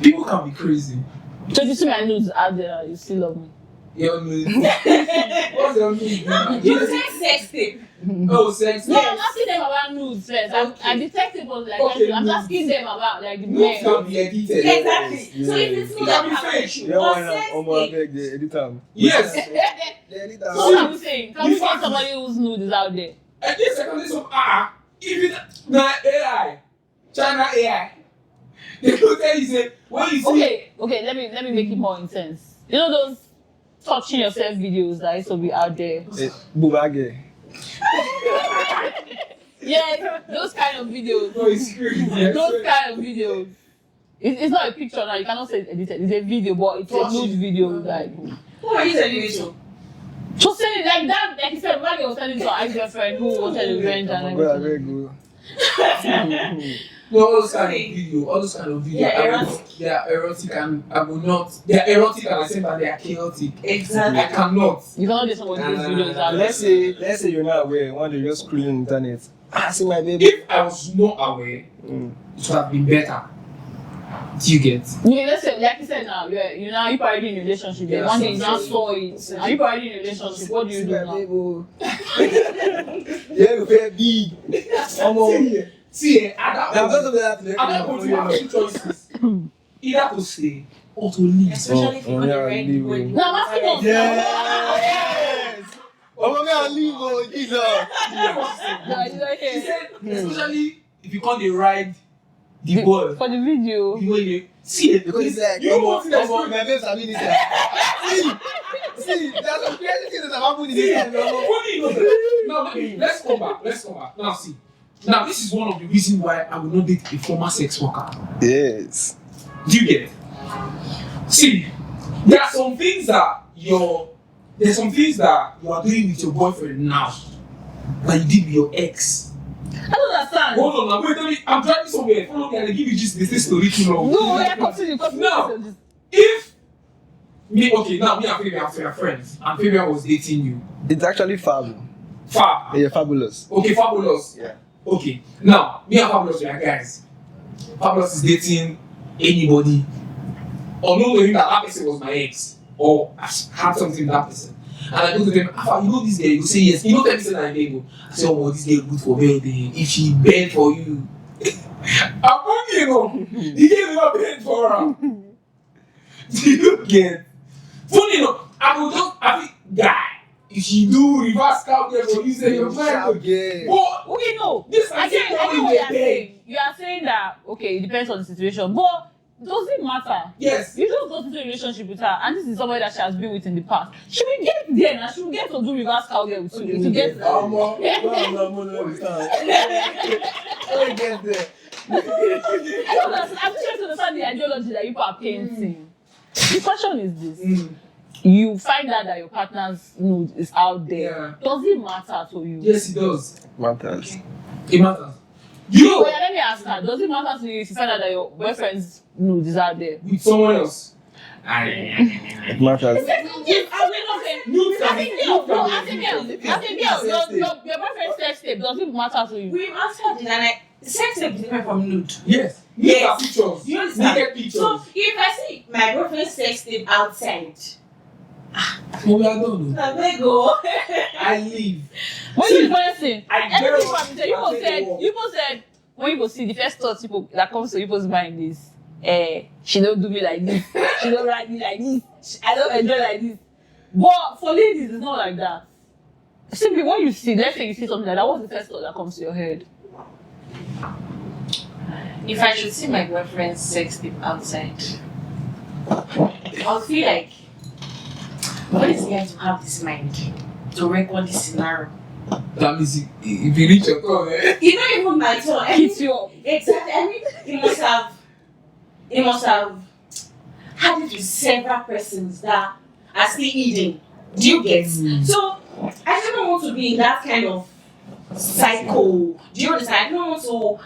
People can be crazy. So if you see my nudes out there, you still love me. Your nude. What's your nude? You say sex tape. Oh, sex tape. No, I'm asking them about nudes first. I detected was like I'm asking them about like the nudes men. can be edited. Exactly. Yeah. So if it's It can be fake. Yeah, why not? The editor. Yes. The editor. So what are you saying? Can we get somebody whose nude is out there? And this second is even now AI, China AI, they will tell you say when you see. Okay. Let me make it more intense. You know those touching yourself videos that used to be out there. Bubage. Yeah, those kind of videos. No, it's crazy. Those kind of videos. It's not a picture now. You cannot say it's edited. It's a video, but it's a nude video. Like who are you telling me to? just saying it like that. Like you said, when you were telling to our ex-girlfriend who wanted revenge and everything. No, all those kind of video. They are erotic and I will not. They are erotic and I say that they are chaotic. Exactly. I cannot. You cannot do some of these videos out there. Let's say you're not aware. One day you're just scrolling on the internet. See my baby. If I was not aware, it would have been better. Do you get? Okay, let's say, like you said now, you're already in a relationship. Yeah, one day you now saw it. Are you already in a relationship? What do you do now? Yeah, we're big. See, I'm not going to have two choices. Either to stay or to leave. Especially if you're yeah, ready. leave. No, I'm asking us. Yes. Oh my God, leave, Jesus. No, he's not He here. said, especially if you can't ride The boy. For the video. The way you see it. Because it's like, you know what thing that's my babes are doing this. See, there's some crazy things that have happened in this time. Funny enough. Now, let's come back. Now, see. Now, this is one of the reasons why I will not date a former sex worker. Yes. Do you get it? See, there are some things that you are doing with your boyfriend now that you did with your ex. I don't understand. Hold on, now wait, tell me, I'm driving somewhere. Follow me and I give you just this story too long. No, I continue. Now, if me and Fabian are friends, and Fabian was dating you. It's actually fab. Fab. Yeah, fabulous. Okay, fabulous. Yeah. Okay. Now, me and Fabulous, we are guys. Fabulous is dating anybody. Or not knowing that person was my ex. Or I had something with that person. And I go to them, you know this girl? You say yes. You know 10% I'm able. I say, oh, this girl good for birthday. If she bend for you. I'm only, the girl never bend for her. Do you get? Funny enough, I think, guy, if she do reverse cow there for you, say you're fine. Okay. But, okay, no. this I get what you are saying. You are saying that, okay, it depends on the situation. But does it matter? yes. You just got into a relationship with her, and this is somebody that she has been with in the past. She will get there, and she will get to do reverse cowgirl with you. To get there. No, get there. I'm trying to understand the ideology that you are painting. The question is this. You find out that your partner's nude is out there. Yeah. Does it matter to you? Yes, it does. Matters. It matters. You know, Wait, let me ask her. Does it matter to you if you find out that your boyfriend's nude is out there? with someone else. It matters. Your boyfriend's sex tape, does it matter to you? We've answered it, and sex tape is different from nude. Yes. Yes. Pictures. You understand? Naked pictures. So if I see my boyfriend's sex tape outside, we are done. I may go. I leave. What is the first thing? I Everything don't- from you said when you go see the first thought people that comes to people's mind is she don't do me like this, she don't ride me like this, I don't enjoy like this. But for ladies, it's not like that. Simply when you see, let's say you see something like that, what's the first thought that comes to your head? If I should see my boyfriend's sex tape outside, I'll feel like, what is there to have this mind to record this scenario? That means if you reach your goal, You know, even my turn. Hits you up. Exactly. I mean, he must have had it with several persons that are still eating. Do you get? So I don't want to be in that kind of cycle. Do you understand? I don't want to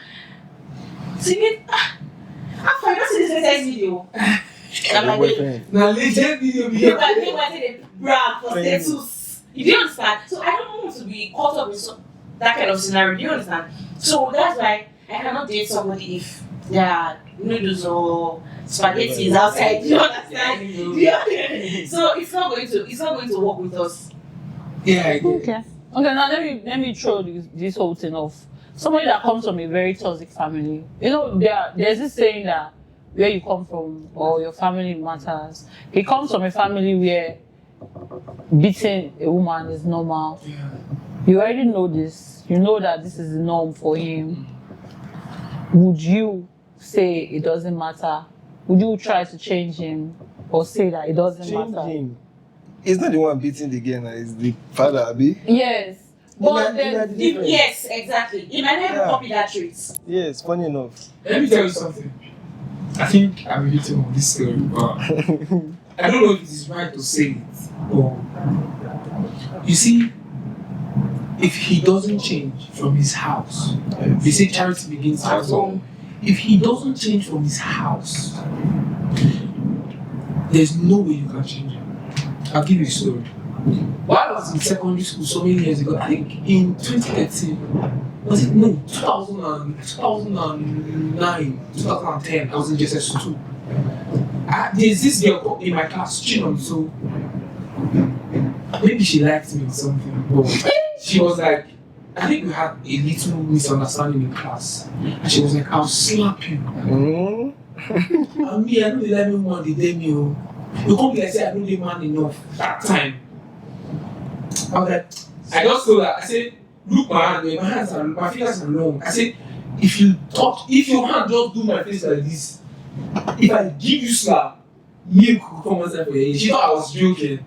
see it. After I see this latest video, I'm like, boyfriend. now legend video be people are saying they brag for status. You do understand? So I don't want to be caught up in that kind of scenario. Do you understand? So that's why I cannot date somebody if there are noodles or spaghetti is outside. Do you understand? Yeah. So it's not going to work with us. Yeah, I get it. Okay, now let me throw this whole thing off. Somebody that comes from a very toxic family. You know, there's this saying that where you come from or your family matters. He comes from a family where beating a woman is normal. Yeah. You already know this. You know that this is the norm for him. Would you say it doesn't matter? Would you try to change him or say that it doesn't matter? Him. He's not the one beating the girl, it's the father, Abi. Yes. But Yes, exactly. He might never copy that trait. Yes, funny enough. Let me tell you something. I think I'm hitting on this story, but I don't know if it is right to say it. But you see, if he doesn't change from his house, they say charity begins at home. If he doesn't change from his house, there's no way you can change him. I'll give you a story. While I was in secondary school so many years ago, I think in 2013, was it? No, 2009, 2010, I was in JSS2. There's this girl in my class, Chinon, so maybe she liked me or something, but she was like, I think we had a little misunderstanding in class, and she was like, I'll slap you. And me, I don't let me want to dare me. You can't be like, say, I don't need man enough that time. I was like, I just told her, I said, look my hand, my fingers are long. I said, if your hand just do my face like this, if I give you slap, milk will come outside for your head. She thought I was joking.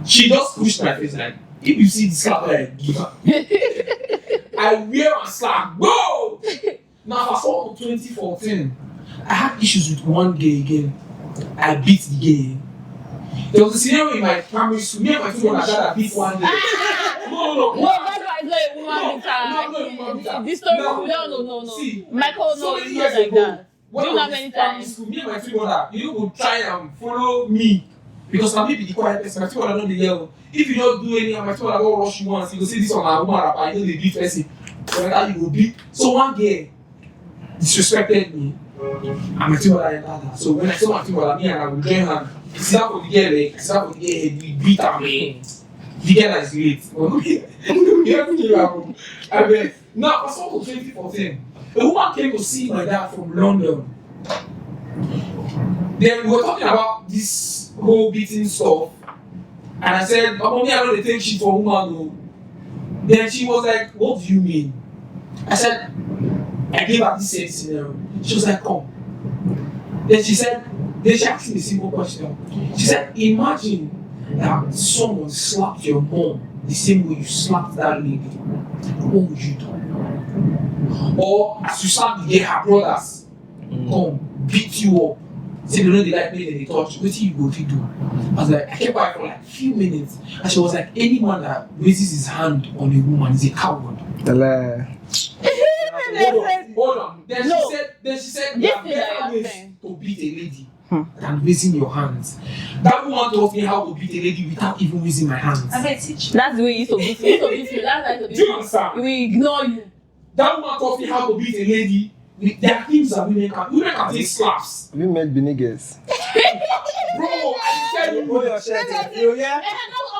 She just pushed my face like, if you see the slap that I give her, I wear and slap, whoa! Now fast forward to 2014, I had issues with one gay again. I beat the gay. There was a scenario in my primary school, me and my two brothers that I beat one day. No, that's why it's not a woman beater. This story, no. See, Michael, so no, many it's years not like ago, that. when Do you I know how was many in primary times? school, me and my two brothers, you would try and follow me. Because now maybe the quiet person, my two brothers don't dey yell. If you don't do anything, my two brothers don't rush you once, you go say this one na woman rapper, you know they beat person. So like that you go beat. So one girl disrespected me, and my two brothers entered her. So when I saw my two brothers, me and I would join hand. Sit down for the girl, like, sit down for the girl, we beat her, man. The girl is late. I mean, now, fast forward to 2014. A woman came to see my dad from London. Then we were talking about this whole beating stuff. And I said, Mommy, I don't take shit for woman. No. Then she was like, what do you mean? I said, I gave her this same scenario. She was like, come. Then she asked me a simple question. She said, imagine that someone slapped your mom the same way you slapped that lady. What would you do? Or as you slap the girl, her brothers come beat you up. Say they know they like me, then they touch. What do you go to do? I was like, I kept quiet for like a few minutes. And she was like, any man that raises his hand on a woman is a coward. Hold on. Then she said, there are better ways to beat a lady than raising your hands. That woman taught me how to beat a lady without even raising my hands. I bet teach. That's the way you used to beat me. That's how you used to beat me. Do you understand? We ignore you. That woman taught me how to beat a lady. There are things that women can take slaps. We met niggas. Bro, I tell you. Hold your shirt. Yeah?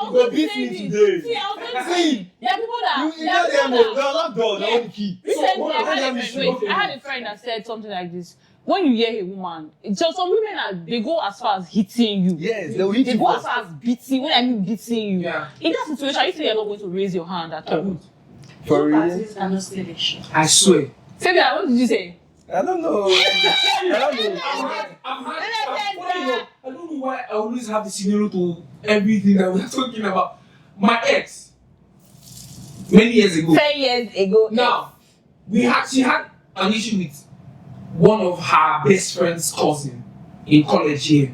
You go beat me today. See, I was going to say, there are people that. You know them, they're not done, they're on the key. Recently, I had a friend that said something like this. When you hear a woman, just some women they go as far as hitting you. Yes, they will hit you. They go as far as beating. When I mean beating you, Yeah. in that situation, you think you're not going to raise your hand at all. For real? I swear. Fabian, what did you say? I don't know. I don't know why I always have the scenario to everything that we're talking about. My ex, many years ago. 10 years ago. Now, she had an issue with one of her best friend's cousin in college here.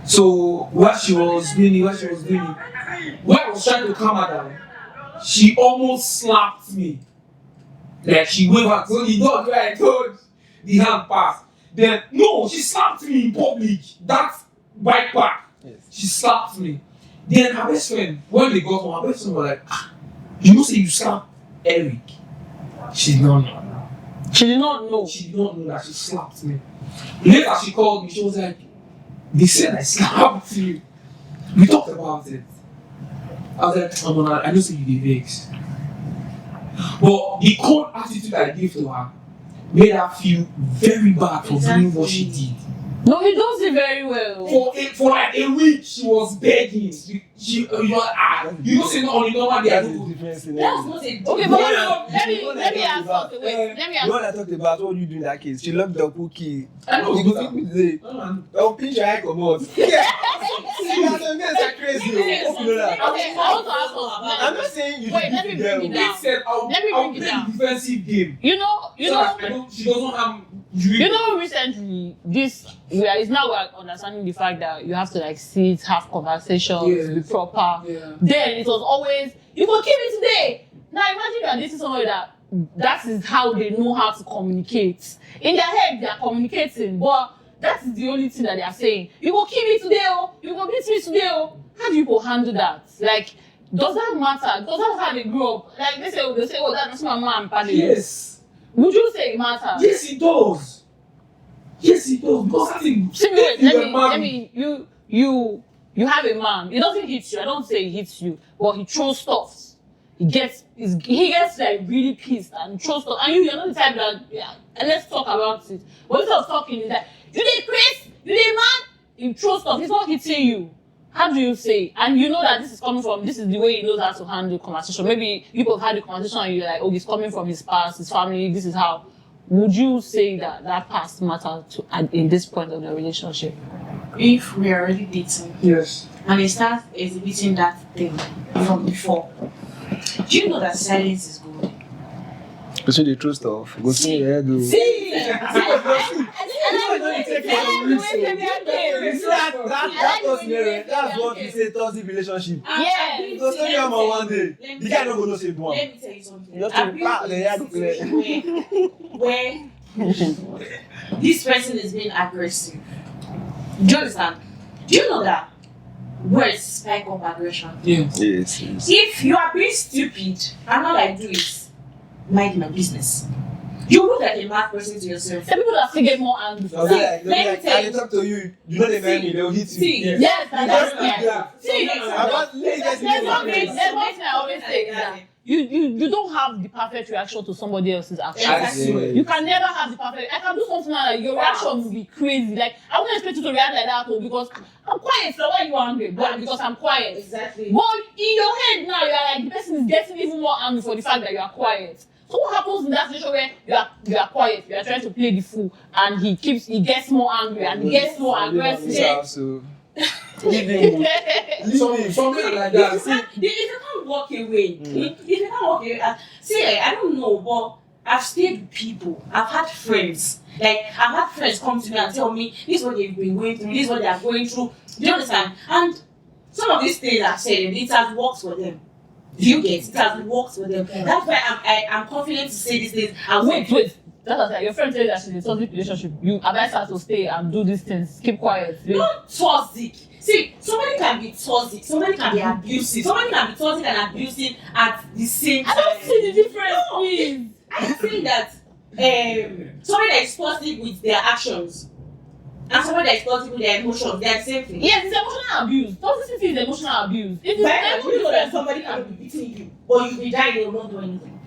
So while she was doing it, when I was trying to calm her down, she almost slapped me. Like she waved her, so the dog where I told the hand pass. Then no, she slapped me in public. That bike park. Yes. She slapped me. Then her best friend, when they got home, her best friend was like, you know say you slapped Eric. She did not know. She did not know. She did not know that she slapped me. Later she called me, she was like, they said I slapped you. We talked about it. I was like, I know say you dey vex. But the cold attitude I gave to her made her feel very bad for doing what she did. No, he does it very well. For like a week, she was begging. You know, say no, only normal day I do. That's not a. Okay, but let me ask something. Wait, let me ask. The one I talked about, what do you do in that case? She locked the cookie. I know. You go fit me today. I'll pinch your eye, come out. That's crazy. Okay, I want to ask something. I'm not saying you Wait, let me bring it down. He said, I'll play the defensive game. You know. She doesn't have. Recently, it's now we're understanding the fact that you have to like sit, have conversations, be proper. Yeah. Then it was always, you go kill me today. Now imagine you are dating somebody that is how they know how to communicate. In their head, they are communicating, but that is the only thing that they are saying. You go kill me today, oh. You go beat me today, oh. How do people handle that? Like, does that matter? Does that how they grow up? Like they say, oh, that's my mom, paddy. Yes. Would you say it matters? Yes, it does. Yes, it does. Because I think. See, wait, let me. You have a man. He doesn't hit you. I don't say he hits you, but he throws stuff. He gets like really pissed and throws stuff. And you're not the type that. Yeah. And let's talk about it. But instead of talking, he's like, you did Chris, you did man. He throws stuff. He's not hitting you, How do you say? And you know that this is coming from, this is the way he knows how to handle conversation. Maybe you both had the conversation and you're like, oh, he's coming from his past, his family, this is how. Would you say that that past matters to in this point of the relationship? If we are already dating Yes. and he starts exhibiting that thing from before, do you know that silence is good? But so the true stuff. Go see your head. That's what we say toxic relationship. Yeah. Because when you have one day, the guy not gonna save one. Let me tell you something. You have to I've been pack in the a head situation where this person is being aggressive. Do you understand? Do you know that words spike up aggression? Yeah. Yes. If you are being stupid and all I do is mind my business, you look like a mad person to yourself. Some people that still get more angry. They'll be like, I talk to you, you know they mind me, they'll hit you. See, Yes, that's See, There's one thing I always say is that you don't have the perfect reaction to somebody else's action. Exactly. You can never have the perfect. I can do something like that, your reaction will be crazy. Like I wouldn't expect you to react like that because I'm quiet. So why are you angry? But because I'm quiet. Exactly. But in your head now, you're like the person is getting even more angry for the fact that you are quiet. So what happens in that situation where you are quiet, you are trying to play the fool, and he gets more angry and he gets more aggressive. Something like that. If you can't walk away, if you can't walk away, I don't know, but I've stayed with people. I've had friends. Like I've had friends come to me and tell me this is what they've been going through, this is what they are going through. Do you understand? And some of these things I've said, it has worked for them. Do you get it? Has worked for them. That's why I'm confident to say these things. And Wait. That's what I said. Your friend said that she's in a toxic relationship. You advise her to stay and do these things. Keep quiet. Not toxic. See, somebody can be toxic, somebody can be abusive, somebody can be toxic and abusive at the same time. I don't see the difference, No. please. I think that somebody that is toxic with their actions and somebody that is toxic with their emotions, they are the same thing. Yes, it's emotional abuse. Toxicity is emotional abuse. It is But you know that somebody can be beating you, but you be dying, you will not do anything.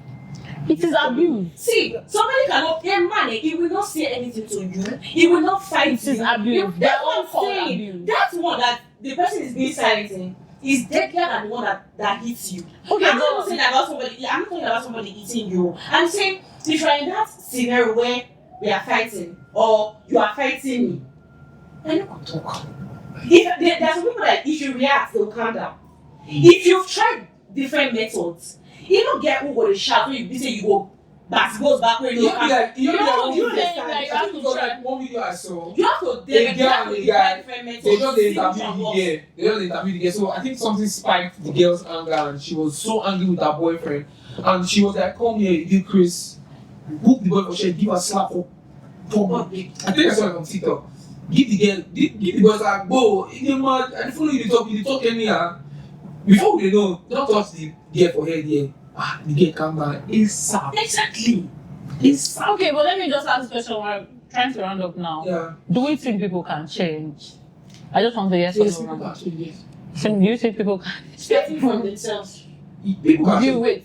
It is abuse. See, somebody cannot, a man, he will not say anything to you, he will not fight It is you. abuse. They That's are what all I'm called saying. abuse. That's one that the person is being silent in. Is deadlier than the one that hits you. Okay, I'm not but saying about somebody. I'm not talking about somebody eating you. I'm saying if you're in that scenario where we are fighting or you are fighting me, then you can talk. There's some people that if you react, they'll calm down. If you've tried different methods, you don't get who go to shout when you say you go back, goes back where you Like, are. you know, you you saying that you have to try. like one video I saw. You have to The girl and the guy, different methods. They just see interview which one the works. girl. They just interview the girl. So I think something spiked the girl's anger, and she was so angry with her boyfriend. And she was like, "Come here, you Chris. Book the boy for shit. Give her a slap up. I think I saw it on TikTok. Give the girl, give the boy like, whoa, you mad? I follow you. You talk anyhow. Before we know, don't touch the girl for head here. The girl calm down. ASAP. Exactly. ASAP. okay, but let me just ask this question. We're trying to round up now. Yeah. Do we think people can change? I just want to yes or Yes, no. people can change. Yes. Do you think people can Starting from themselves. People can Do you change. wait?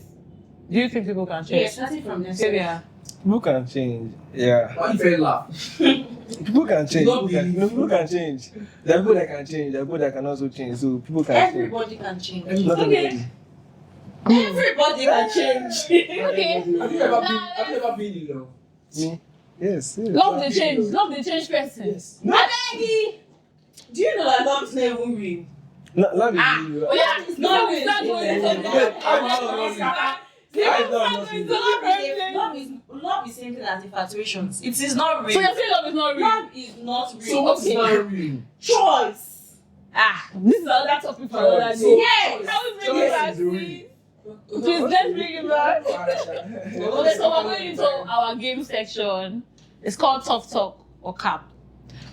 Do you think people can Yeah, change? starting from themselves. Sylvia. People can change. Yeah. Why you feel laugh? People can change. Don't People can change. There are people that can change. There are people that can also change. So people can change. Everybody can change. Not Okay. everybody. Everybody can change. Okay. Have you ever been in love? Me? Yes. Love the change. Love the change person. Yes. Abegi, do you know that love is not even real? Love is Ah, real. oh yeah, It's not it's not going Yeah. Love is same thing as infatuations. It is not real. So you're saying love is not real? Love is not real. So what's Okay. not real? Choice. This is another topic for another day. Yes. Can we bring Choice it back, is real. please? Please, let's bring it back. Okay, so we're going into our game section. It's called Tough Talk or Cap.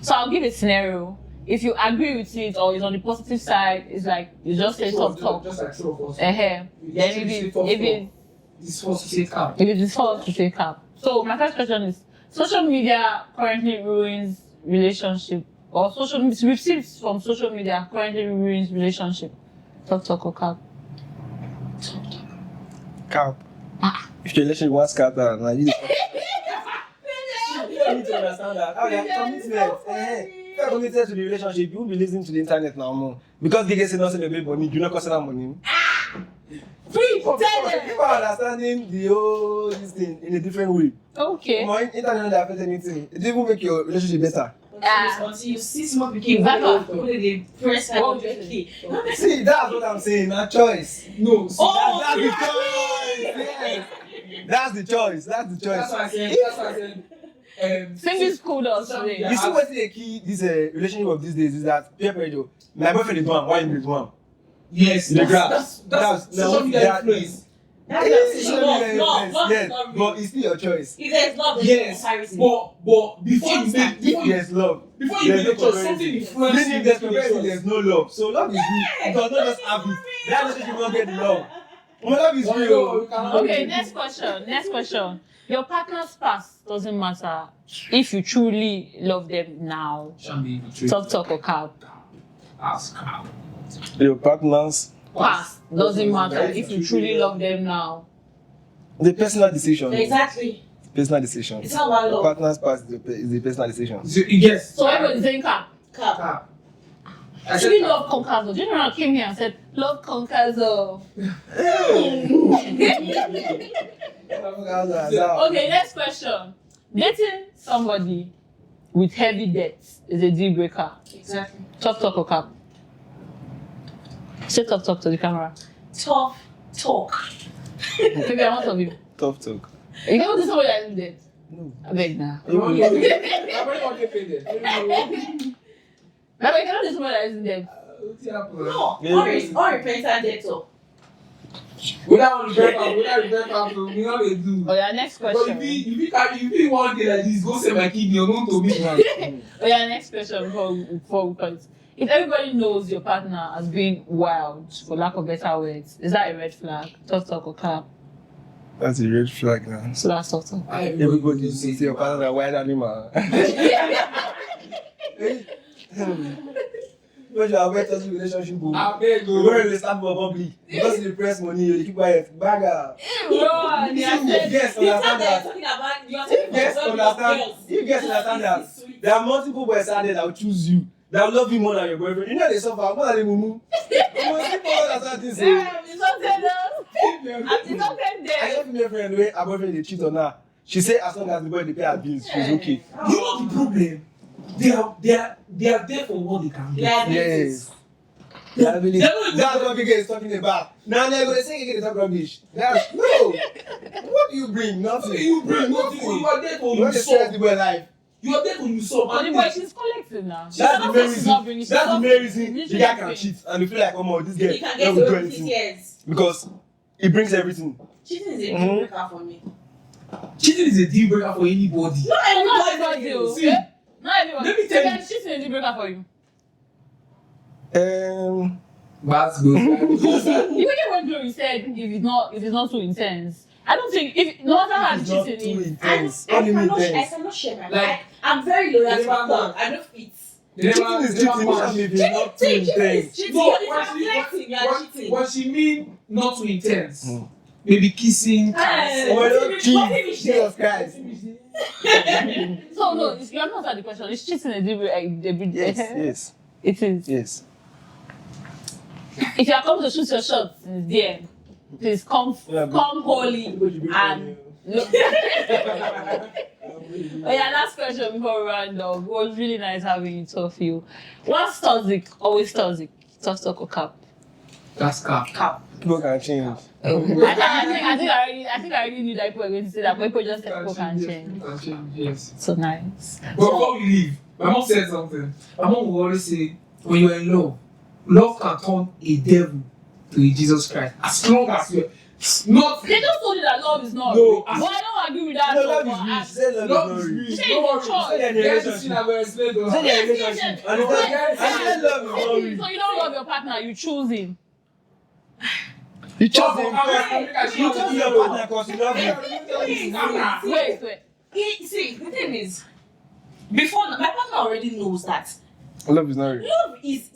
So I'll give a scenario. If you agree with it or it's on the positive side, it's like you just say Tough Talk. Just like true of us. Then This was to say calm. if it is false, to say Cap. So my first question is: social media currently ruins relationship, or we've seen from social media currently ruins relationship. Tough Talk or Cap. Cap. If your relationship wants scatter, now you need to understand that. Okay, commitment. If you're committed to the relationship, you won't be listening to the internet now more. Because they get say nothing about money, you not cost that money. People People are understanding the whole this thing in a different way. Okay. My internet don't affect anything. It even make your relationship better. Until you see small people the first time of See, that's what I'm saying. Not choice. No, see, That's the choice. Yes. That's the choice. That's the choice. that's what I said. That's what I said. Single school does today. You see what's the key this relationship of these days is that peer pressure. My boyfriend is one. Why you is one? Yes, The graph. That's social media influence. Yes, but it's still your choice. If there's love, there's Yes, comparison. but before you make There's love. before you make a choice, something influences Meaning you. there's comparison, there's no love. So love is real. It does not just have it. That relationship will not get the love. But love is real. Okay, next question. Your partner's past doesn't matter if you truly love them now. Tough talk or cap. Ask. Your partners. Past doesn't matter if you truly love them now. The personal decision. Exactly. Personal decision. It's not one Your love. partner's past is the personal decision. Yes. So everybody's saying cap. Cap. Actually, love conquers all. General came here and said, love conquers all. Okay, next question. Dating somebody with heavy debts is a deal breaker. Exactly. Tough talk or cap? Say tough talk to the camera. Tough talk. Maybe I want of you. Tough talk. You can't do somebody that is dead. No. I beg now. I'm already on paid. Now, you cannot do somebody that isn't dead. No. Yeah. Unrepentant debtor. Without regret, we know they do. Oh yeah, next But question. if you one day like this, go sell my kidney, you're known to me. Oh yeah, next question before we cut it. If everybody knows your partner has been wild, for lack of better words, is that a red flag? Tough talk or cap? That's a red flag now. So that's tough talk. Everybody see your partner wild animal. Because you are very toxic relationship. I beg You don't really stand for public. Because you press money, you keep quiet. Bagger. No, Yes, understand that. Talking about you are Yes, understand. You guys understand that. There are multiple boys out there that will choose you. That will love you more than your boyfriend. You know they suffer more than the mumu. People understand this. It's not dead. It's not I dead. have a friend where her boyfriend they cheat on her. She say as long as the boy they pay her bills, she's okay. You know the problem? They are there for what they can get. Yes. Yeah, really. That's what Gege is talking about. Now they're going to say Gege is talking rubbish. That's no. What do you bring? Nothing. You bring nothing. You are there to You want to stress the solve. boy life. You are there to usurp. But the boy, she's collecting now. That's the main She's not reason. bringing- That's the main reason Literally the guy can bringing- cheat and you feel like, oh my, this You girl can never get do away with anything years. because he brings everything. Cheating is a deal breaker for me. Cheating is a deal breaker for anybody. Not everybody. Oh. See, Not everybody. let me tell you. Then she's a deal breaker for you. That's good. Even when Glory said if it's not too intense, I don't think if no matter how It's not too cheating is. intense. I What do you mean cannot intense? share my Like- life. I'm very loyal to Never my mind. I don't fit. Cheating is cheating, even if it's not too intense. Cheating. No, It's reflecting, you are cheating. what she mean not too intense. Maybe kissing. Hey. Oh, I don't What cheat. finish Jesus Christ. So no, you have not answered the question. Is cheating a deal breaker? Yes, It is. yes. If you are coming to shoot your shot since there, please come holy and look. Oh yeah, last question before we round up. It was really nice having you talk to you. What's toxic? Always toxic. Tough talk or cap? That's cap. People can change. I think I already knew that people were going to say that, but people just said people can change. Can change, yes. So nice. But before we leave, my mom said something. My mom will always say, when you are in love can turn a devil to a Jesus Christ. As long as you're not. They just told you that love is not No, real. But I don't agree with that. No, though, love but is real. I- She said love Love is is not real. real. Say Don't the worry. choice. Say the Yes, relationship. I will explain to Say her. the relationship. And it's like, Yes, I said love is not real. So you don't love your partner, you choose him. You chose Oh, him I'm first. You chose your partner because you love him. Wait. See, the thing is, before my partner already knows that Love is not real. love is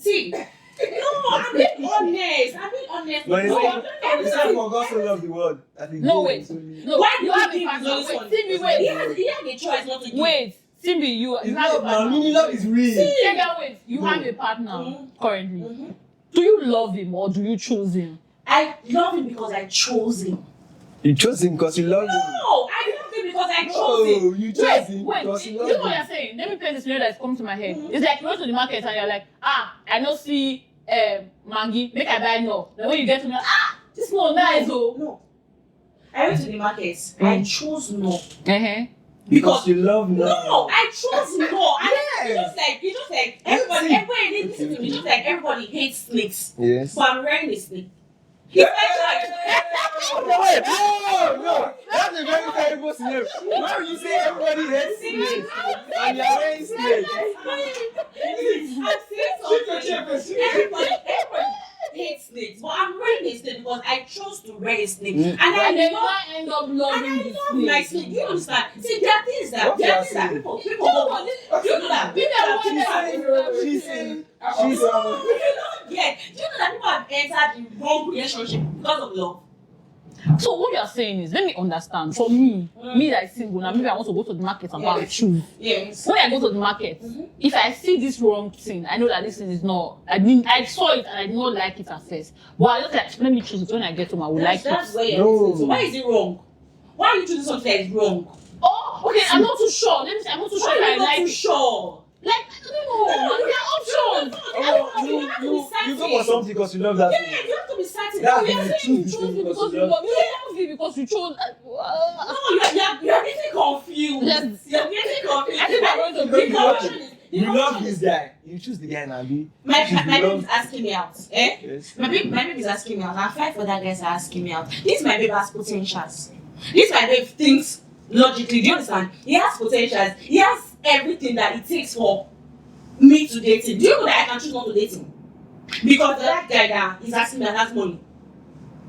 no, I'm being honest. No, it's No, like, it's like for God so loved the world. That he No, gave wait. his only- No, why you do have you a give partner. his Wait, own? see me, He wait. had a choice not to give. Wait, Simbi, you It's have a love now. partner. Meaning love is real. Wait, you have a partner currently. Do you love him or do you choose him? I love him because I chose him. You chose him because you love him. No, I love him because I chose No, him. you chose him Wait, because you you know love what him. you're saying? Let me paint the scenario that's come to my head. It's like you go to the market and you're like, I don't see mangi, make I buy no. Then when you get to me, this one nice oh. No. I went to the market. I chose no. Because you love No, love. I chose no. Yes. It's just like everybody listen to me. Just like everybody hates snakes. Yes. But I'm wearing a snake. Hey, It's my no, that's a very terrible scenario. Why would you say everybody hates snakes and you're wearing snakes? I'm saying something. Everybody hates snakes, but I'm wearing a snake because I chose to wear a snake, and I And then love. why end up loving And I the love my snake? snake. Do you understand? See, there are things that What you are saying? people go. Do you know that? She's saying, Yeah. Do you know that people have entered the wrong relationship because of love? So what you're saying is, let me understand. For me that is single, now maybe I want to go to the market and go and choose. Yes. When I go to the market, if I see this wrong thing, I know that this thing is not. I saw it and I did not like it at first. But I just like, let me choose it when I get home. I will like That's it. where you're No. listening. So why is it wrong? Why are you choosing something that is wrong? Oh, okay. I'm not too sure. Let me say I'm not too sure Why if are I you not like too it. sure? Like I don't know. There are options. you go for something because you love that Yeah, thing. you have to be certain. That's No, the you're truth. You Choose chose this me because you love. love. You love me because you chose. you're getting confused. Yes. You're getting confused. I think I'm going to The bring confusion is- the You love confusion this is- guy. You choose the guy, Nabi. My Choose the baby love. is asking me out. Eh? Yes. My baby is asking me out. And 5 other guys are asking me out. This my baby has potentials. This my baby thinks logically. Do you understand? He has potentials. He has everything that it takes for me to date him. Do you know that I can choose not to date him? Because that guy that is asking me and has money.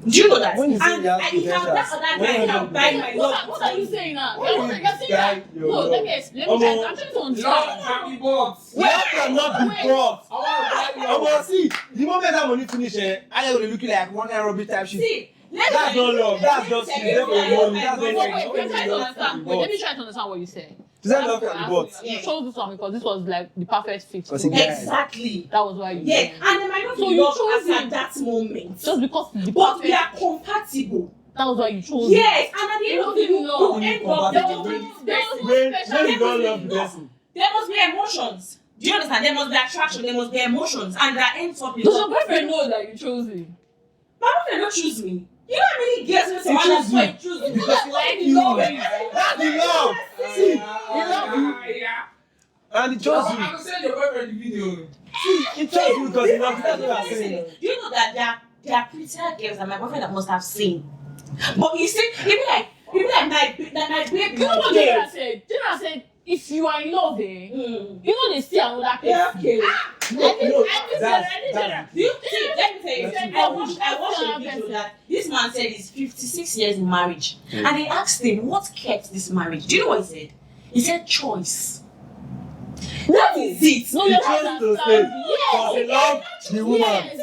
Do you know that? When you say And he has I- if that potentials, other when guy you can have buy my love. What are you saying now? Why You're you saying guy that. your No, love? let me try to Omo. I'm trying to Love understand. can be bought. Love cannot be Wait. brought. I want to buy love. Omo, see, the moment that money finish, I will look like one aerobic type shit. See, That's not love. That's just let me you there for tell you money. my That's boyfriend- not Wait, love. let me try to Love understand. can be Wait, let bought. me try to understand what you said. Is that love can be bought? You chose this one because this was like the perfect fit. Because for he you. died. Exactly. That was why you. Yeah, and they might not So be you love chose at him. that moment. Just because the But we perfect. are compatible. That was why you chose. Yes, and at the end of the day, You know. you end up Compatible. with this person. When you don't love the person. There must be emotions. Do you understand? There must be attraction. There must be emotions, and that ends up in Does your love. boyfriend know that you chose him? My boyfriend don't choose me. You know how many girls will say, He "Oh, choose that's why you. he choose me." Because he Like like you. love. That's the love. See, he love you. And he chose I you. understand your boyfriend the video. See, he chose you because he loves you. That's what I'm Listen, saying. do you know that there are prettier girls that my boyfriend that must have seen? But you see, he be like my baby. You know what General said? General said, if you are in love, you know they see another person. Yeah, okay. No, that's Do you see? Let me tell you. Yes. I watched a video that this man said he's 56 years in marriage, and they asked him what kept this marriage. Do you know what he said? He said choice. That is it. No, he you're chose right. to stay because he loved the woman. Yes.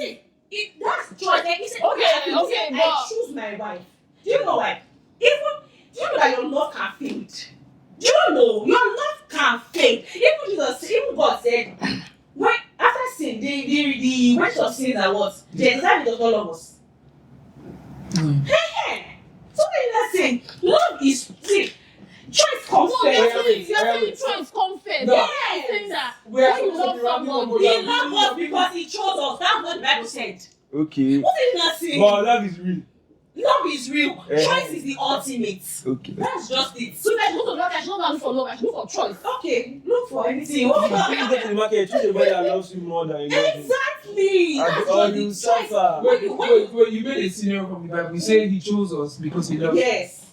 See, that's choice. Like he said, Okay, he said, okay, I but- choose my wife. Do you know why? Do you know that your love can fade? Do you know your love can fade? Even God said, when after sin, the wages of sins are what? The exam does not love us. So when you're saying love is see, choice comes No, you're first. saying choice come first. No. You're saying that We are when you supposed to love be running someone, over He loved us because he chose us. That's what the Bible said. Okay. What did he not say? But love is real. Love is real. Eh. Choice is the ultimate. Okay. That's just it. so if I go to the market, I should not look for love, I should look for choice. Okay, look for anything. When you go to the market, choose a boy that loves you more than you love him. Exactly. And That's or what you the choice. suffer. Wait, you made a scenario from the Bible. You say he chose us because he loves us. Yes.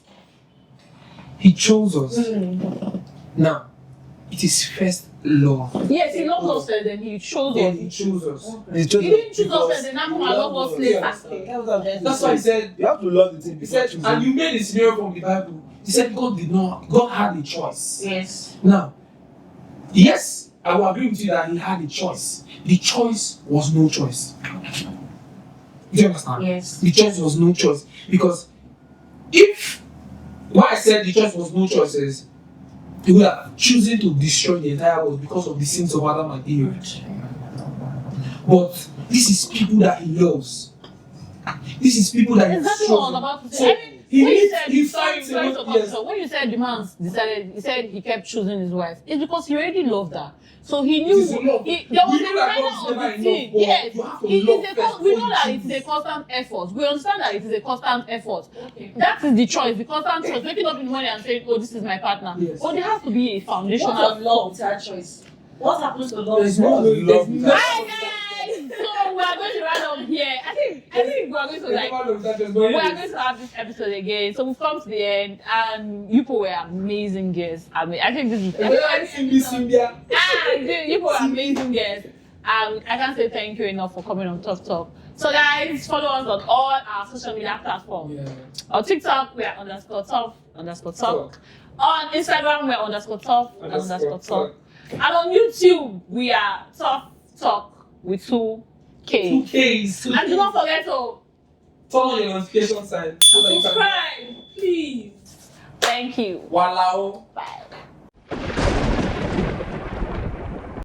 He chose us. Now, it is first love. Yes, he loved us first, then he chose Then us. he chose us. He chose He didn't choose us because first, then now come he and love loved us later. Okay, that's what I'm trying to That's why he say. said, You have to love the thing he before said, choosing. and you made a scenario from the Bible. He said God had a choice. Yes. Now, yes, I will agree with you that he had a choice. The choice was no choice. Do you understand? Yes. The choice was no choice. Because if why I said the choice was no choice is He would have chosen to destroy the entire world because of the sins of Adam and Eve. But this is people that he loves. This is people that Exactly he what I was loves. about to So say. I mean, he when you needs, said, he sorry, fights sorry a to lot. cut Yes. you off. When you said the man decided, he said he kept choosing his wife, it's because he already loved her. So he It knew is enough. there was We a know that reminder God's of never the thing. enough, but Yes, you have to it is love a first we before know you that it is choose. a constant effort. We understand that it is a constant effort. That is the choice, the constant choice. Waking up in the morning and saying, "Oh, this is my partner." Yes. But there has to be a foundation. What of love without choice? What happens to love? There's no way. Love There's without- Hi guys! So we are going to round up here. I think we are going to like. Never love that just We are going going to have this episode again. So we've come to the end, and you people were amazing guests. I mean, I think this is. Symbia. You people are amazing guests. I can't say thank you enough for coming on Tough Talk. So guys, follow us on all our social media platforms. Yeah. On TikTok, we are _tough_talk. On Instagram, we are _tough_talk. And on YouTube, we are Tough Talk with 2K. 2Ks. And do not forget to Turn on your notification sign so that you can. subscribe, please. Thank you. Walao. Bye.